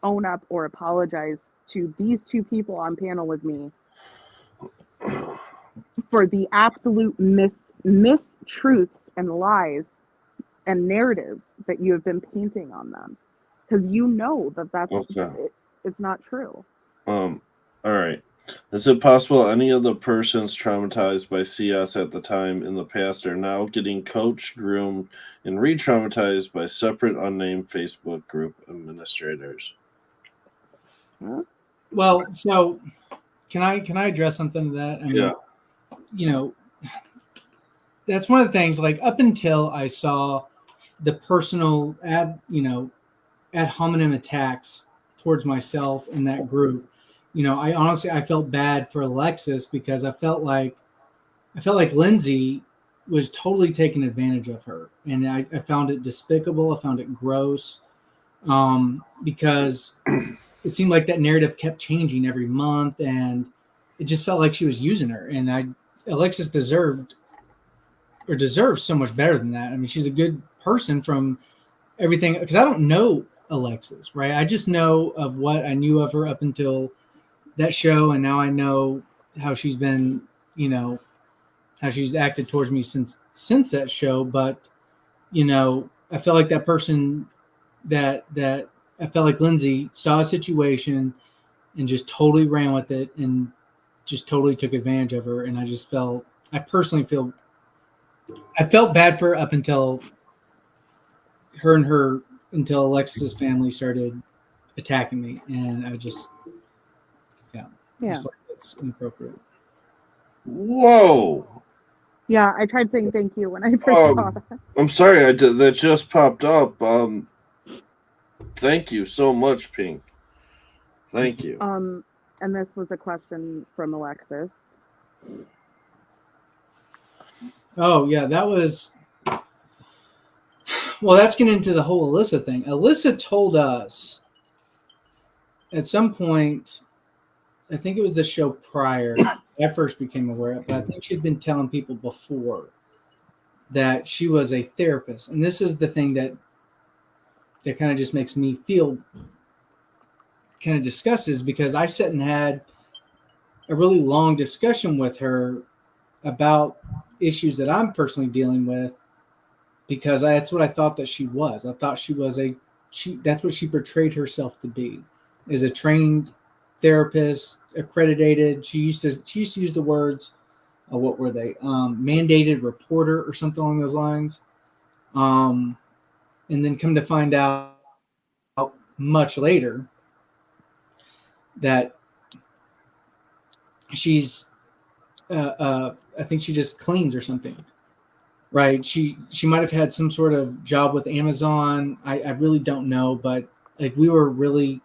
S2: own up or apologize to these two people on panel with me for the absolute mistruths and lies and narratives that you have been painting on them, because you know that's
S1: Okay.
S2: it's not true.
S1: All right. Is it possible any of the persons traumatized by CS at the time in the past are now getting coached, groomed, and re-traumatized by separate unnamed Facebook group administrators?
S3: Well, so can I address something to that? I mean,
S1: Yeah.
S3: You know, that's one of the things, like up until I saw the personal ad hominem attacks towards myself in that group, I felt bad for Alexis, because I felt like Lindsay was totally taking advantage of her. And I found it despicable. I found it gross, because it seemed like that narrative kept changing every month, and it just felt like she was using her. And Alexis deserves so much better than that. I mean, she's a good person from everything, because I don't know Alexis, right? I just know of what I knew of her up until that show, and now I know how she's been, how she's acted towards me since that show. But I felt like that person that I felt like Lindsay saw a situation and just totally ran with it and just totally took advantage of her. And I felt bad for her up until until Alexis's family started attacking me. And I just feel like it's inappropriate.
S1: Whoa.
S2: Yeah, I tried saying thank you when I first saw that.
S1: I'm sorry, that just popped up. Thank you so much, Pink. Thank you.
S2: And this was a question from Alexis.
S3: Oh yeah, that was Well, that's getting into the whole Alyssa thing. Alyssa told us at some point, I think it was the show prior, I first became aware of it, but I think she'd been telling people before that she was a therapist. And this is the thing that kind of just makes me feel kind of disgusted, is because I sat and had a really long discussion with her about issues that I'm personally dealing with, because that's what I thought that she was. I thought she was that's what she portrayed herself to be, is a trained therapist, accredited. She used to use the words, what were they? Mandated reporter or something along those lines. And then come to find out much later that she's, I think she just cleans or something, right? She might have had some sort of job with Amazon. I really don't know, but like, we were really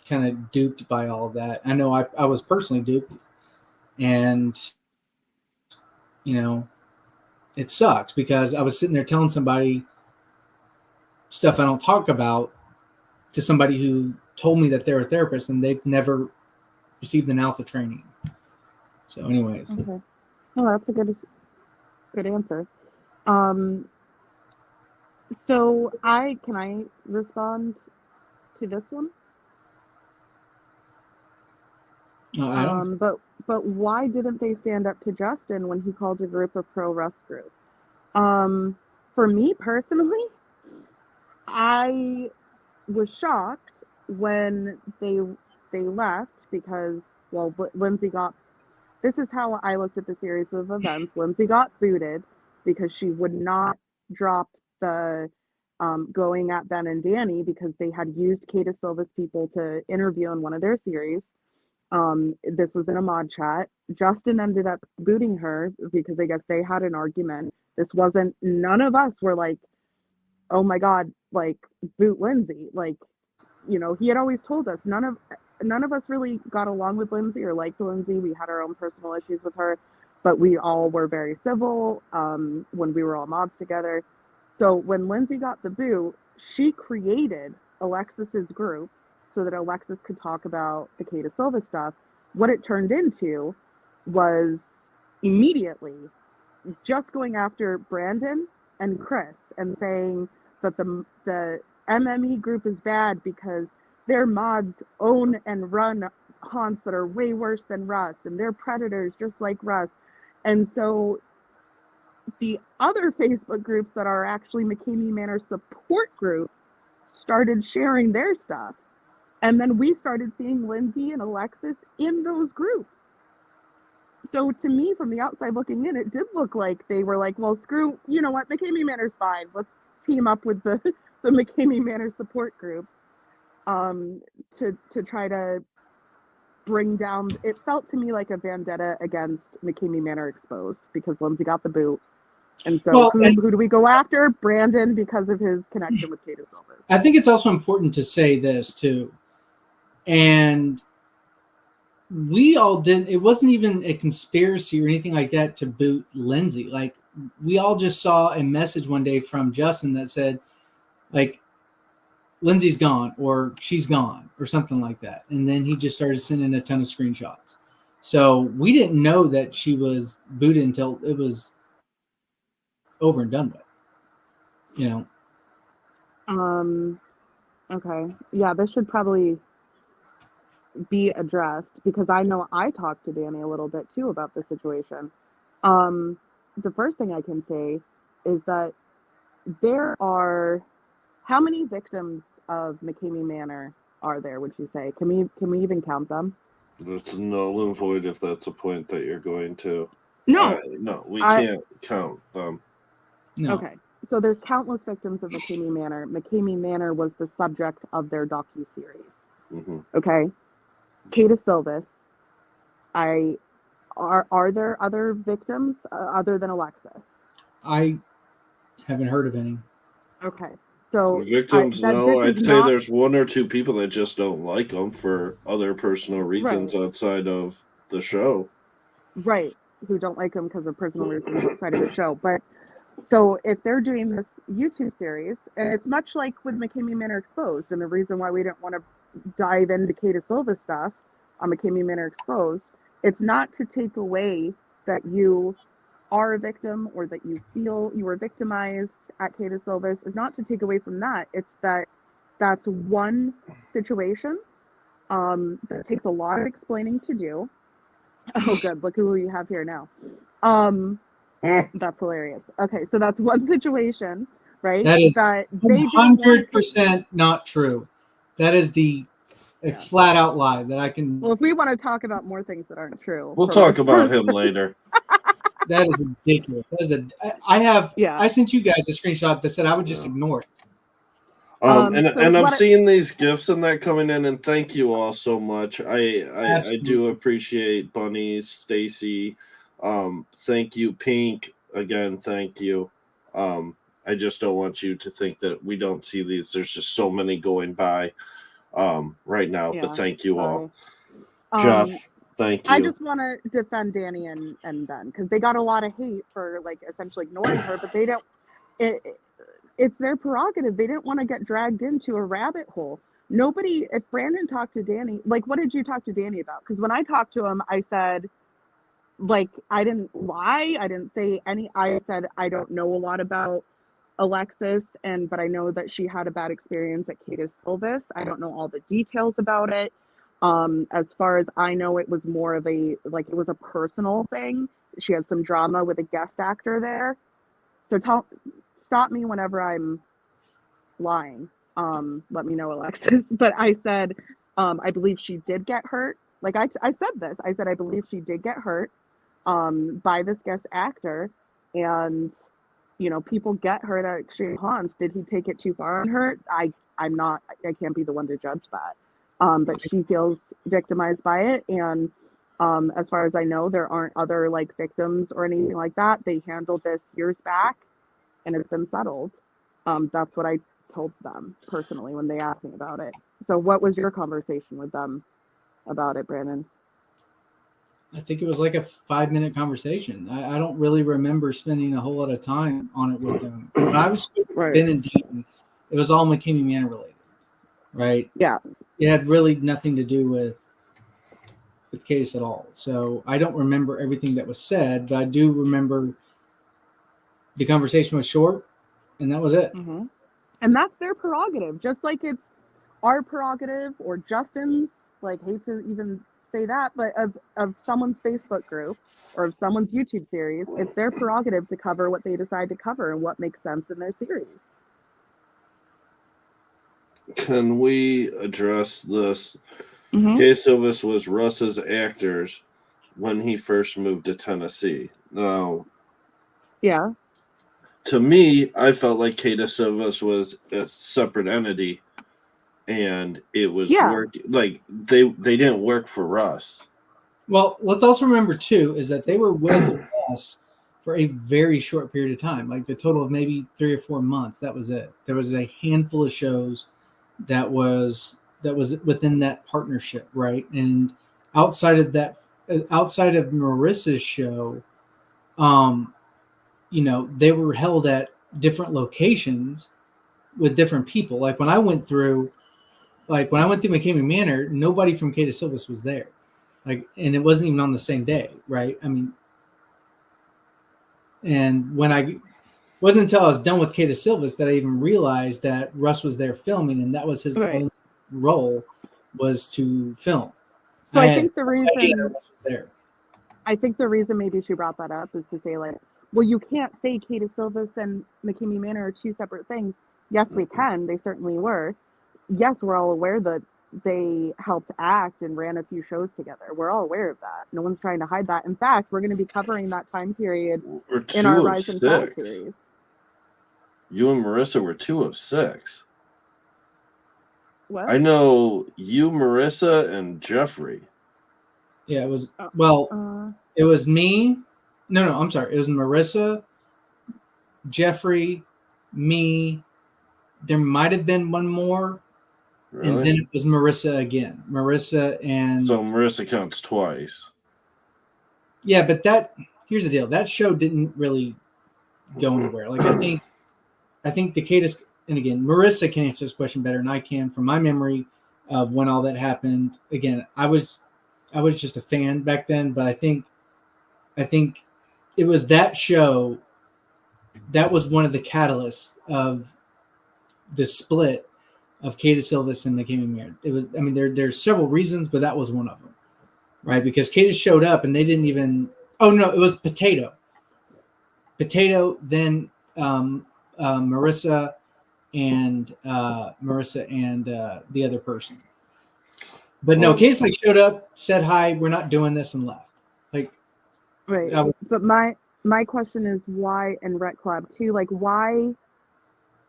S3: kind of duped by all of that. I know I was personally duped, and it sucked because I was sitting there telling somebody stuff I don't talk about to somebody who told me that they're a therapist and they've never received an ALTA training. So anyways.
S2: Okay. Oh, that's a good answer. So can I respond to this one?
S3: I don't.
S2: But why didn't they stand up to Justin when he called a group a pro-Russ group? For me personally, I was shocked when they left, because, well, Lindsay got, this is how I looked at the series of events. Lindsay got booted because she would not drop the going at Ben and Danny, because they had used Kata Silva's people to interview in one of their series. This was in a mod chat. Justin ended up booting her because I guess they had an argument. This wasn't, none of us were like, oh my God, like, boot Lindsay. Like, he had always told us, none of us really got along with Lindsay or liked Lindsay. We had our own personal issues with her, but we all were very civil when we were all mods together. So when Lindsay got the boot, she created Alexis's group so that Alexis could talk about the Kata Silva stuff. What it turned into was immediately just going after Brandon and Chris and saying that the MME group is bad because their mods own and run haunts that are way worse than Russ, and they're predators just like Russ. And so the other Facebook groups that are actually McKamey Manor support groups started sharing their stuff. And then we started seeing Lindsay and Alexis in those groups. So to me, from the outside looking in, it did look like they were like, well, screw, you know what, McKamey Manor's fine. Let's team up with the McKamey Manor support groups to try to bring down, it felt to me like a vendetta against McKamey Manor Exposed, because Lindsay got the boot. And so who do we go after? Brandon, because of his connection with Kata Silva.
S3: I think it's also important to say this too. And we all didn't, it wasn't even a conspiracy or anything like that to boot Lindsay. Like, we all just saw a message one day from Justin that said, like, Lindsay's gone, or she's gone, or something like that. And then he just started sending a ton of screenshots. So we didn't know that she was booted until it was over and done with,
S2: Okay. Yeah, this should probably be addressed, because I know I talked to Danny a little bit too about the situation. The first thing I can say is that there are, how many victims of McKamey Manor are there, would you say? Can we even count them?
S1: It's null and void if that's a point that you're going to.
S2: No.
S1: No, we can't count them.
S3: No.
S2: Okay. So there's countless victims of McKamey Manor. McKamey Manor was the subject of their docu-series.
S1: Mm-hmm.
S2: Okay. Kata Silva. Are there other victims other than Alexis?
S3: I haven't heard of any.
S2: Okay. So
S1: victims, no. I'd say there's one or two people that just don't like them for other personal reasons outside of the show.
S2: Right. Who don't like them because of personal reasons outside of the show. But So if they're doing this YouTube series, and it's much like with McKamey Manor Exposed, and the reason why we didn't want to dive into Kata Silva stuff on McKamey Manor Exposed, it's not to take away that you are a victim or that you feel you were victimized at Kata Silva's. It's not to take away from that. It's that that's one situation that takes a lot of explaining to do. Oh, good. Look who you have here now. That's hilarious. Okay, so that's one situation, right?
S3: That is
S2: that they
S3: 100% not true. That is a flat out lie that I can.
S2: Well, if we want to talk about more things that aren't true,
S1: We'll talk about him later.
S3: That is ridiculous. I sent you guys a screenshot that said I would just ignore it.
S1: And I'm seeing these gifts and that coming in, and thank you all so much. I do appreciate Bunnies, Stacy. Thank you, Pink. Again, thank you. I just don't want you to think that we don't see these. There's just so many going by right now. Yeah, but thank you all. Jeff, thank you.
S2: I just want to defend Danny and Ben because they got a lot of hate for like essentially ignoring her, but they don't. It's their prerogative. They didn't want to get dragged into a rabbit hole. Nobody. If Brandon talked to Danny, like, what did you talk to Danny about? Because when I talked to him, I said, like, I didn't lie. I didn't say any. I said I don't know a lot about Alexis, but I know that she had a bad experience at Kata Silvis. I don't know all the details about it. As far as I know, it was more of it was a personal thing. She had some drama with a guest actor there. So stop me whenever I'm lying. Let me know, Alexis. But I said, I believe she did get hurt. Like I said this. I said I believe she did get hurt by this guest actor, and people get hurt at extreme haunts. Did he take it too far on her? I can't be the one to judge that. But she feels victimized by it, and as far as I know, there aren't other like victims or anything like that. They handled this years back, and it's been settled. That's what I told them personally when they asked me about it. So what was your conversation with them about it, Brandon?
S3: I think it was like a 5-minute conversation. I don't really remember spending a whole lot of time on it with them. When I was Ben and Dean, it was all McKamey Manor related, right?
S2: Yeah.
S3: It had really nothing to do with the case at all. So I don't remember everything that was said, but I do remember the conversation was short, and that was it.
S2: Mm-hmm. And that's their prerogative, just like it's our prerogative or Justin's. Like, hate to even say that, but of someone's Facebook group or of someone's YouTube series, it's their prerogative to cover what they decide to cover and what makes sense in their series.
S1: Can we address this? Mm-hmm. Kay Silvis was Russ's actors when he first moved to Tennessee. Now,
S2: yeah.
S1: To me, I felt like Kata Silvis was a separate entity, and it was like they didn't work for Russ.
S3: Well, let's also remember too is that they were with us for a very short period of time, like a total of maybe 3 or 4 months. That was it. There was a handful of shows that was within that partnership, right? And outside of Marissa's show, they were held at different locations with different people. Like when I went through McKamey Manor, nobody from Kata Silvis was there. Like, and it wasn't even on the same day, right? I mean, and wasn't until I was done with Kata Silvis that I even realized that Russ was there filming, and that was his only role was to film.
S2: So I think the reason maybe she brought that up is to say, like, well, you can't say Kata Silvis and McKamey Manor are two separate things. Yes, we can. They certainly were. Yes, we're all aware that they helped act and ran a few shows together. We're all aware of that. No one's trying to hide that. In fact, we're going to be covering that time period in our Rise and Fall series.
S1: You and Marissa were 2 of 6.
S2: What?
S1: I know you, Marissa, and Jeffrey.
S3: Yeah, it was it was me. No, I'm sorry. It was Marissa, Jeffrey, me. There might have been one more. Really? And then it was Marissa again. So
S1: Marissa counts twice.
S3: Yeah, but here's the deal. That show didn't really go anywhere. Like I think the Cadis, and again, Marissa can answer this question better than I can from my memory of when all that happened. Again, I was just a fan back then, but I think it was that show that was one of the catalysts of the split of Kata Silvis and the Gaming Mirror. It was, I mean, there's several reasons, but that was one of them, right? Because Kata showed up and they didn't even. Oh no, it was Potato, then Marissa and the other person. But no, Case like showed up, said hi, we're not doing this, and left. Like,
S2: Right. But my question is why, and Rec Club too, like why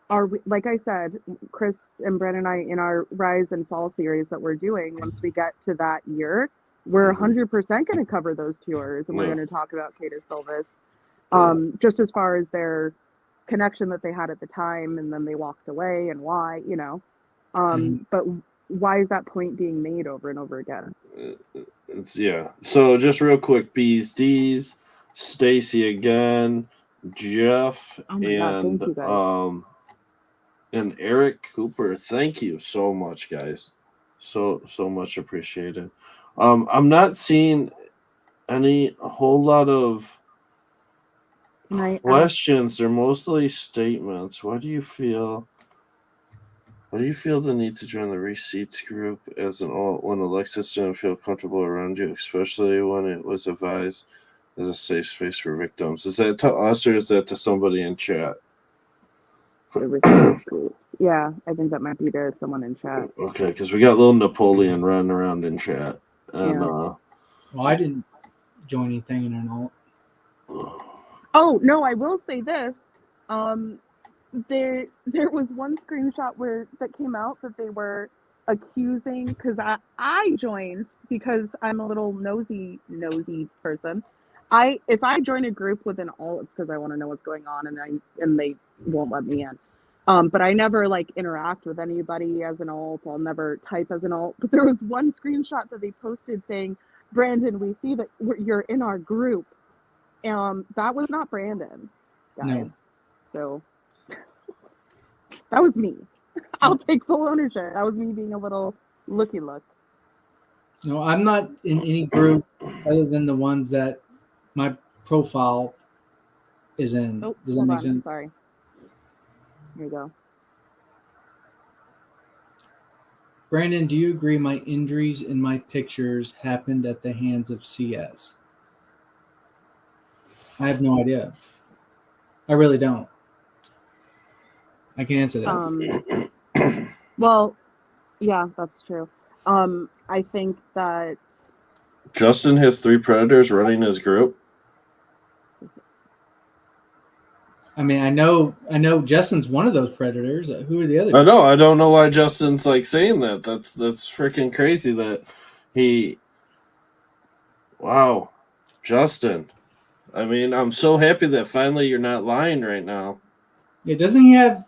S2: are we, like I said, Chris and Brandon and I in our Rise and Fall series that we're doing, once we get to that year, we're 100% going to cover those tours, and we're going to talk about Kata Silvis, just as far as their connection that they had at the time, and then they walked away, and why, you know. But why is that point being made over and over again?
S1: So just real quick, B's D's, Stacy again, Jeff, and Eric Cooper. Thank you so much, guys. So much appreciated. I'm not seeing a whole lot of questions. They're mostly statements. Why do you feel the need to join the receipts group as an alt when Alexis didn't feel comfortable around you, especially when it was advised as a safe space for victims? Is that to us or is that to somebody in chat?
S2: Yeah, I think that might be to someone in chat.
S1: Okay, because we got little Napoleon running around in chat. And,
S3: well, I didn't join anything in an alt.
S2: Oh, no, I will say this. There was one screenshot that came out that they were accusing, because I joined because I'm a little nosy person. If I join a group with an alt, it's because I want to know what's going on, and they won't let me in. But I never like interact with anybody as an alt. I'll never type as an alt. But there was one screenshot that they posted saying, "Brandon, we see that you're in our group." That was not Brandon, guys. No. So that was me. I'll take full ownership. That was me being a little looky look.
S3: No, I'm not in any group other than the ones that my profile is in.
S2: Oh,
S3: does that make sense?
S2: Sorry. Here you go.
S3: Brandon, do you agree my injuries in my pictures happened at the hands of CS? I have no idea. I really don't. I can answer that.
S2: Well, yeah, that's true. I think that
S1: Justin has 3 predators running his group.
S3: I mean, I know Justin's one of those predators. Who are the others?
S1: I know. I don't know why Justin's like saying that. That's freaking crazy that he. Wow, Justin. I mean, I'm so happy that finally you're not lying right now.
S3: Yeah, doesn't he have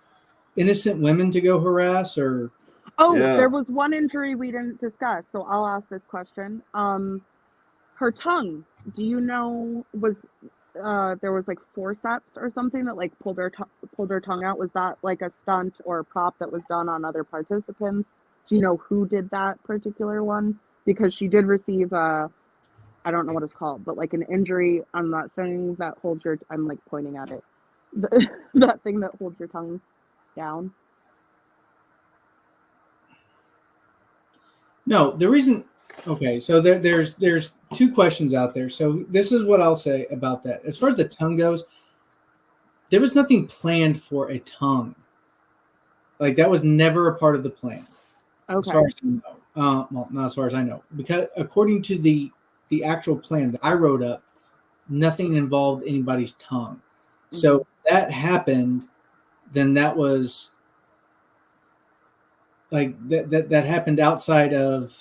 S3: innocent women to go harass or?
S2: Oh, yeah. There was one injury we didn't discuss, so I'll ask this question. Her tongue. Do you know there was like forceps or something that like pulled her tongue out? Was that like a stunt or a prop that was done on other participants? Do you know who did that particular one? Because she did receive I don't know what it's called, but like an injury on that thing that holds your. I'm like pointing at it. That thing that holds your tongue down.
S3: No, the reason. Okay, so there's 2 questions out there. So this is what I'll say about that. As far as the tongue goes, there was nothing planned for a tongue. Like that was never a part of the plan.
S2: Okay.
S3: As far as I know. Well, not as far as I know, because according to the actual plan that I wrote up, nothing involved anybody's tongue. Mm-hmm. So that happened, then that was like that happened outside of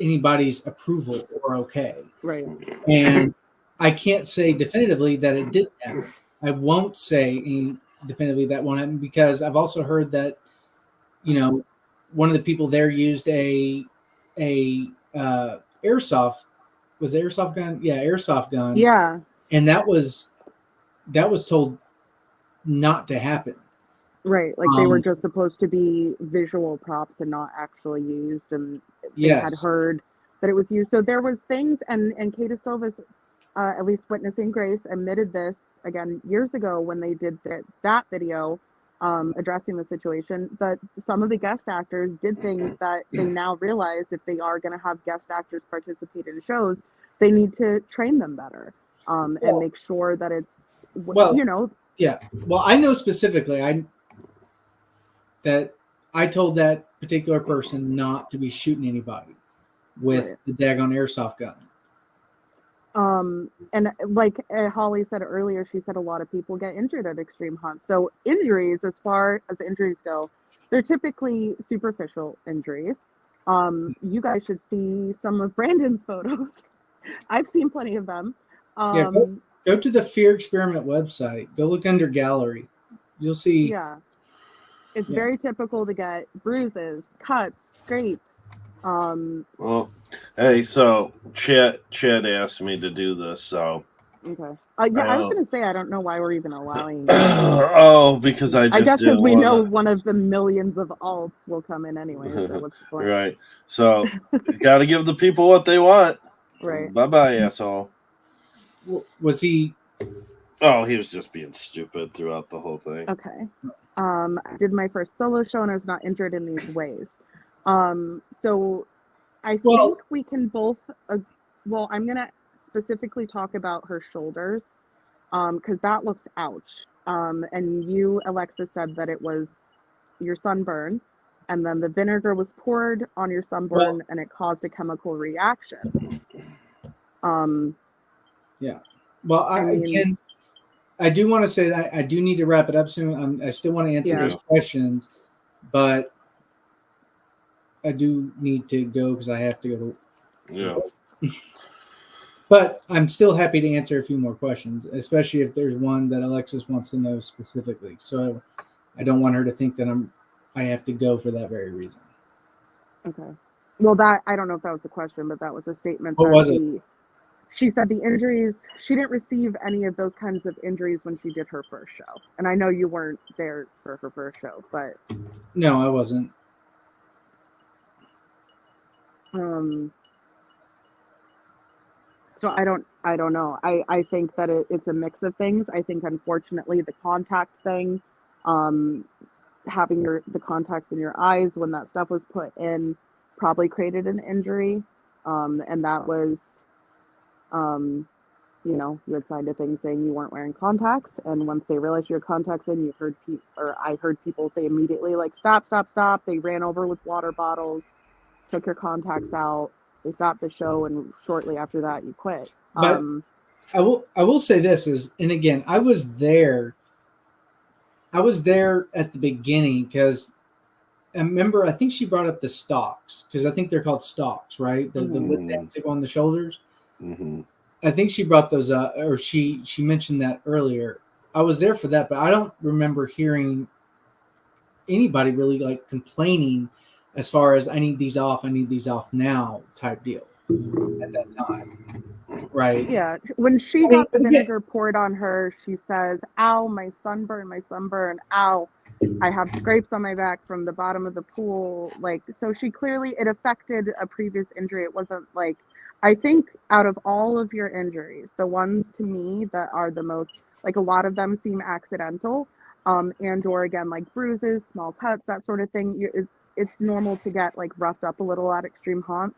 S3: anybody's approval or okay.
S2: Right.
S3: And I can't say definitively that it didn't happen. I won't say definitively that won't happen because I've also heard that, you know, one of the people there used a airsoft. Was it airsoft gun? Yeah, airsoft gun.
S2: Yeah.
S3: And that was told not to happen.
S2: Right, like they were just supposed to be visual props and not actually used, and they had
S3: Yes.
S2: heard that it was used. So there was things, and Kata Silva's, at least Witnessing Grace, admitted this again years ago when they did that video addressing the situation, that some of the guest actors did things that they now realize if they are going to have guest actors participate in shows, they need to train them better and make sure that it's, you know.
S3: Yeah. Well, I know specifically that I told that particular person not to be shooting anybody with
S2: Right.
S3: the daggone airsoft gun.
S2: And like Holly said earlier, she said a lot of people get injured at extreme hunts. So injuries, as far as injuries go, they're typically superficial injuries. You guys should see some of Brandon's photos. I've seen plenty of them.
S3: Go to the Fear Experiment website. Go look under gallery. You'll see.
S2: Yeah. It's very typical to get bruises, cuts, scrapes.
S1: Well, hey, so Chet asked me to do this, so.
S2: Okay. Yeah, I was going to say, I don't know why we're even allowing.
S1: Because I
S2: guess because we
S1: wanna...
S2: know one of the millions of alts will come in anyway. So what's the point?
S1: Right. So, got to give the people what they want.
S2: Right.
S1: Bye-bye, asshole.
S3: Was he?
S1: Oh, he was just being stupid throughout the whole thing.
S2: Okay. I did my first solo show and I was not injured in these ways. So I think we can both, I'm going to specifically talk about her shoulders because that looks ouch. And you, Alexa, said that it was your sunburn, and then the vinegar was poured on your sunburn and it caused a chemical reaction.
S3: Yeah. Well, I do want to say that I do need to wrap it up soon. I still want to answer those questions, but I do need to go because I have to go to.
S1: Yeah.
S3: But I'm still happy to answer a few more questions, especially if there's one that Alexis wants to know specifically. So I don't want her to think that I have to go for that very reason.
S2: Okay. Well, that, I don't know if that was the question, but that was a statement.
S3: What was it?
S2: She said the injuries, she didn't receive any of those kinds of injuries when she did her first show. And I know you weren't there for her first show, but.
S3: No, I wasn't.
S2: So I don't know. I think that it's a mix of things. I think, unfortunately, the contact thing, having the contacts in your eyes when that stuff was put in probably created an injury. And that was, you had signed a thing saying you weren't wearing contacts. And once they realized your contacts in, I heard people say immediately, like, stop. They ran over with water bottles, took your contacts out. They stopped the show, and shortly after that, you quit.
S3: But I will say this and again, I was there at the beginning because I remember, I think she brought up the stalks because I think they're called stalks, right? The wood that stick on the shoulders.
S1: Mm-hmm.
S3: I think she brought those up, or she mentioned that earlier. I was there for that, but I don't remember hearing anybody really like complaining as far as I need these off now type deal at that time. Right.
S2: Yeah. When she got the vinegar poured on her, she says, ow, my sunburn, ow. I have scrapes on my back from the bottom of the pool. Like, so she clearly, it affected a previous injury. It wasn't like, I think out of all of your injuries, the ones to me that are the most, like a lot of them seem accidental, and or again, like bruises, small cuts, that sort of thing. It's normal to get like roughed up a little at extreme haunts.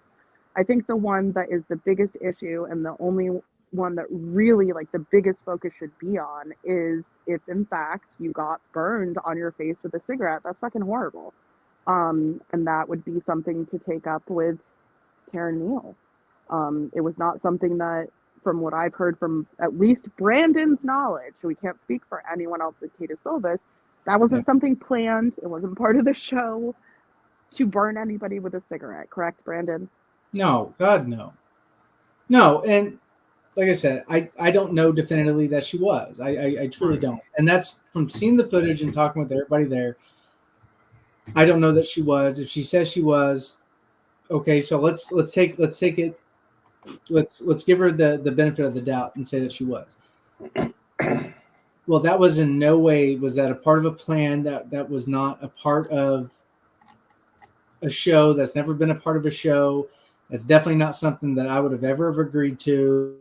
S2: I think the one that is the biggest issue and the only one that really like the biggest focus should be on is if in fact you got burned on your face with a cigarette. That's fucking horrible. And that would be something to take up with Taryn Neal. It was not something that, from what I've heard from at least Brandon's knowledge, we can't speak for anyone else at Kata Silva's, that wasn't something planned. It wasn't part of the show to burn anybody with a cigarette, correct, Brandon?
S3: No, God, no. No, and like I said, I don't know definitively that she was. I truly don't. And that's from seeing the footage and talking with everybody there. I don't know that she was. If she says she was, okay, so let's take it. Let's give her the benefit of the doubt and say that she was. Well, that was in no way, was that a part of a plan. That was not a part of a show. That's never been a part of a show. That's definitely not something that I would have ever agreed to.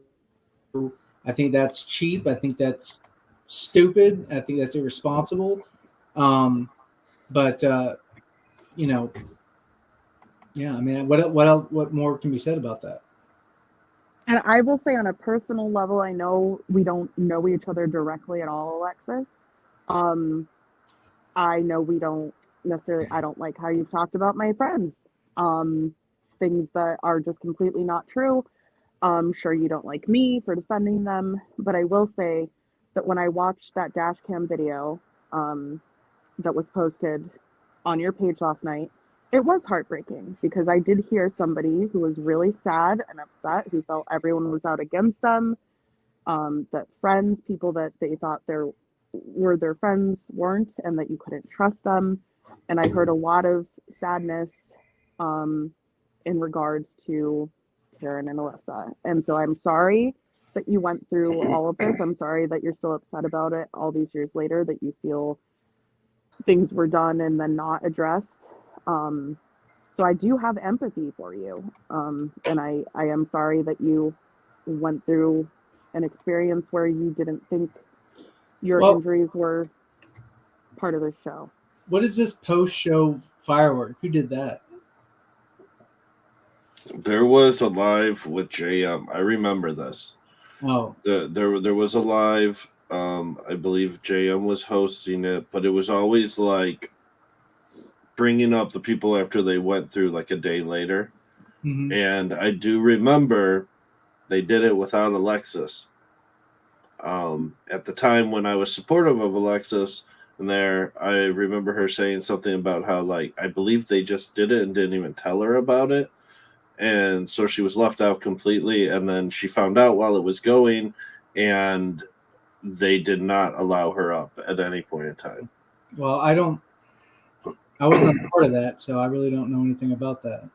S3: I think that's cheap. I think that's stupid. I think that's irresponsible. But you know, yeah. I mean, what more can be said about that?
S2: And I will say, on a personal level, I know we don't know each other directly at all, Alexis. Um, I know we don't necessarily, I don't like how you've talked about my friends. Um, Things that are just completely not true. I'm sure you don't like me for defending them, but I will say that when I watched that dash cam video that was posted on your page last night, it was heartbreaking because I did hear somebody who was really sad and upset, who felt everyone was out against them, that friends, people that they thought were their friends weren't, and that you couldn't trust them. And I heard a lot of sadness in regards to Taryn and Alyssa. And so I'm sorry that you went through all of this. I'm sorry that you're still upset about it all these years later, that you feel things were done and then not addressed. So I do have empathy for you. And I am sorry that you went through an experience where you didn't think your injuries were part of the show.
S3: What is this post-show firework? Who did that?
S1: There was a live with JM. I remember this.
S3: Oh,
S1: There was a live. I believe JM was hosting it, but it was always like bringing up the people after they went through like a day later.
S3: mm-hmm.
S1: And I do remember they did it without Alexis. At the time when I was supportive of Alexis, and there, I remember her saying something about how, like, I believe they just did it and didn't even tell her about it. And so she was left out completely. And then she found out while it was going, and they did not allow her up at any point in time.
S3: Well, I wasn't a part of that, so I really don't know anything about that.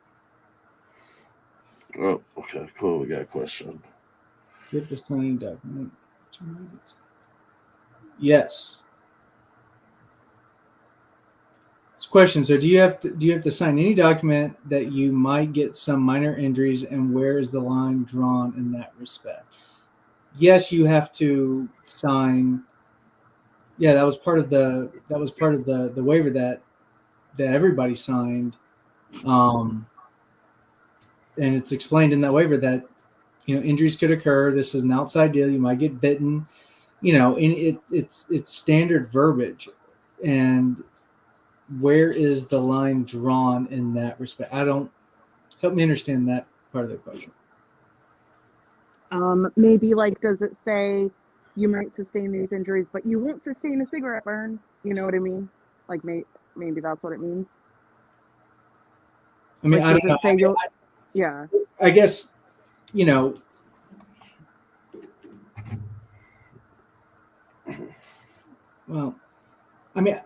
S1: Oh, okay, cool. We got a question.
S3: Get the signing document. Yes. Question. So do you have to sign any document that you might get some minor injuries, and where is the line drawn in that respect? Yes, you have to sign. Yeah, that was part of the waiver that everybody signed. And it's explained in that waiver that, injuries could occur. This is an outside deal. You might get bitten, and it's standard verbiage. And where is the line drawn in that respect? Help me understand that part of the question.
S2: Maybe like, does it say you might sustain these injuries, but you won't sustain a cigarette burn? You know what I mean? Like maybe that's what it means.
S3: I mean,
S2: like,
S3: I don't know.
S2: Yeah.
S3: I guess, well, I mean,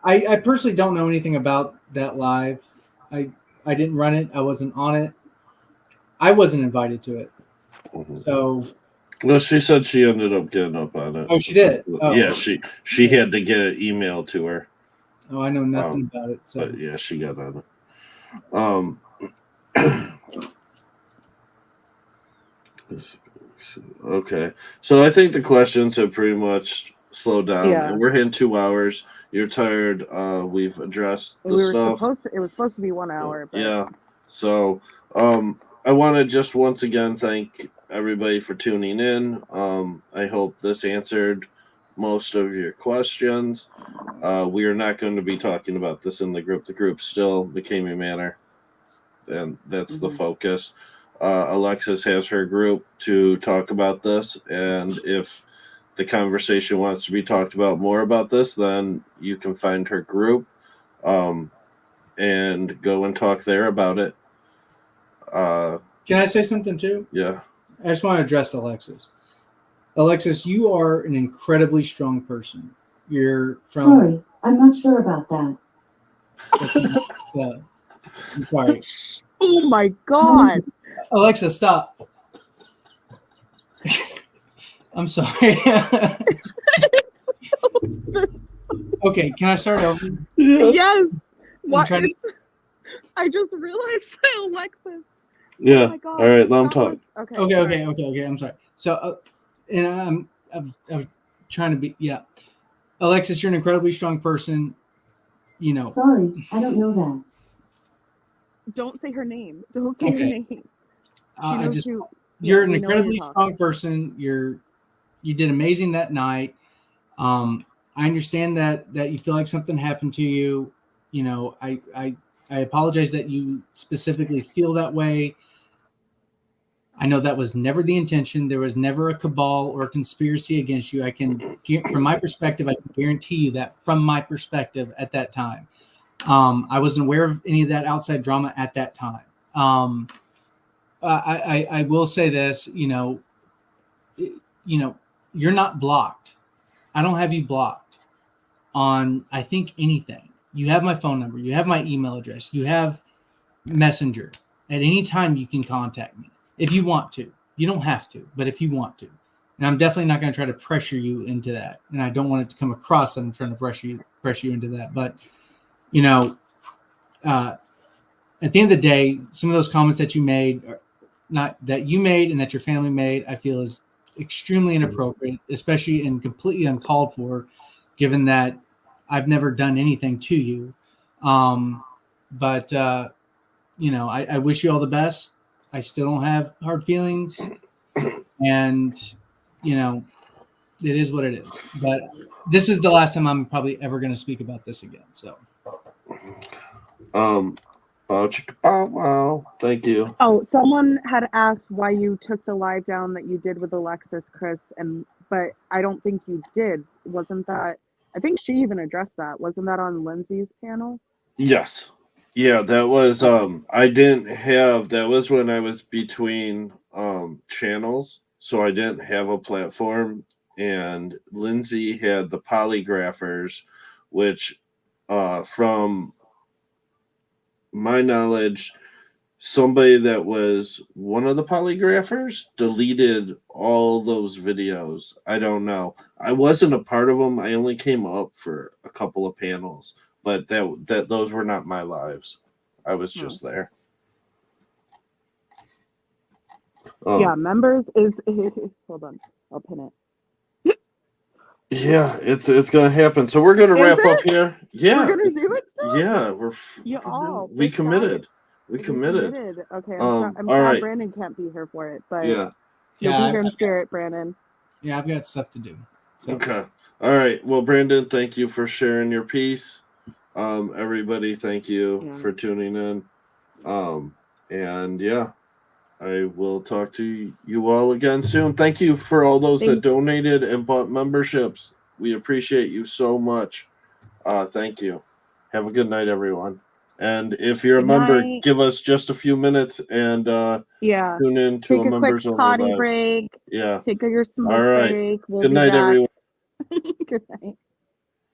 S3: I personally don't know anything about that live. I didn't run it. I wasn't on it. I wasn't invited to it.
S1: Mm-hmm.
S3: So.
S1: Well, she said she ended up getting up on it.
S3: Oh, she did? Oh.
S1: Yeah, she had to get an email to her.
S3: Oh, I know nothing about it. So.
S1: But yeah, she got on it. Okay. So I think the questions have pretty much slowed down.
S2: Yeah.
S1: And we're hitting 2 hours. You're tired. We've addressed the stuff.
S2: It was supposed to be 1 hour. But...
S1: Yeah. So I want to just once again thank everybody for tuning in. I hope this answered most of your questions. We are not going to be talking about this in the group. The group still became a manor, and that's the focus. Alexis has her group to talk about this, and if the conversation wants to be talked about more about this, then you can find her group and go and talk there about it.
S3: Can I say something too?
S1: Yeah.
S3: I just want to address Alexis. Alexis, you are an incredibly strong person. You're from...
S4: Sorry, I'm not sure about that.
S3: I'm sorry.
S2: Oh my God.
S3: Alexa, stop. I'm sorry. Okay, can I start over?
S1: Yeah.
S2: Yes. What?
S3: trying to-
S2: I just realized that Alexis.
S1: Yeah.
S2: Oh my God.
S1: All right, let him
S2: that
S1: talk.
S2: was-
S3: Okay. I'm sorry. So, and I was trying to be, yeah. Alexis, you're an incredibly strong person. You know,
S4: Sorry, I don't know that.
S2: Don't say her name. Don't say her
S3: Okay.
S2: name. She
S3: I
S2: knows
S3: just,
S2: who-
S3: you're
S2: yeah,
S3: an
S2: we know when
S3: incredibly
S2: you're talking.
S3: strong person. You did amazing that night. I understand that you feel like something happened to you. You know, I apologize that you specifically feel that way. I know that was never the intention. There was never a cabal or a conspiracy against you. From my perspective, I can guarantee you that from my perspective at that time. I wasn't aware of any of that outside drama at that time. I will say this, you're not blocked. I don't have you blocked on, I think, anything. You have my phone number. You have my email address. You have Messenger. At any time, you can contact me if you want to. You don't have to, but if you want to. And I'm definitely not going to try to pressure you into that. And I don't want it to come across that I'm trying to pressure you into that. But, at the end of the day, some of those comments that you made, not that you made and that your family made, I feel is extremely inappropriate, especially and completely uncalled for, given that I've never done anything to you. But I wish you all the best. I still don't have hard feelings, and it is what it is. But this is the last time I'm probably ever going to speak about this again. So,
S1: Wow. Thank you.
S2: Oh, someone had asked why you took the live down that you did with Alexis, Chris, but I don't think you did. Wasn't that? I think she even addressed that. Wasn't that on Lindsay's panel?
S1: Yes. Yeah, that was I didn't have that was when I was between channels, so I didn't have a platform, and Lindsay had the polygraphers, which from my knowledge, somebody that was one of the polygraphers deleted all those videos. I don't know. I wasn't a part of them. I only came up for a couple of panels, but that those were not my lives. I was just there.
S2: Yeah, members is hold on. I'll pin it.
S1: Yeah, it's gonna happen. So we're gonna wrap up here. Yeah,
S2: We're gonna do it still?
S1: yeah, we committed. We committed.
S2: Okay,
S1: All
S2: I'm sad
S1: right.
S2: Brandon can't be here for it, but
S1: Yeah.
S2: you'll be here in spirit, Brandon.
S3: Yeah, I've got stuff to do. So.
S1: Okay. All right. Well, Brandon, thank you for sharing your piece. Everybody, thank you for tuning in. And yeah, I will talk to you all again soon. Thank you for all those that donated and bought memberships. We appreciate you so much. Thank you. Have a good night, everyone. And if you're a member, give us just a few minutes and tune in to
S2: take
S1: a
S2: quick
S1: members only
S2: potty
S1: live.
S2: break.
S1: Yeah.
S2: Take your smoke
S1: all right.
S2: break. We'll
S1: good
S2: be
S1: night,
S2: back.
S1: everyone.
S2: Good night.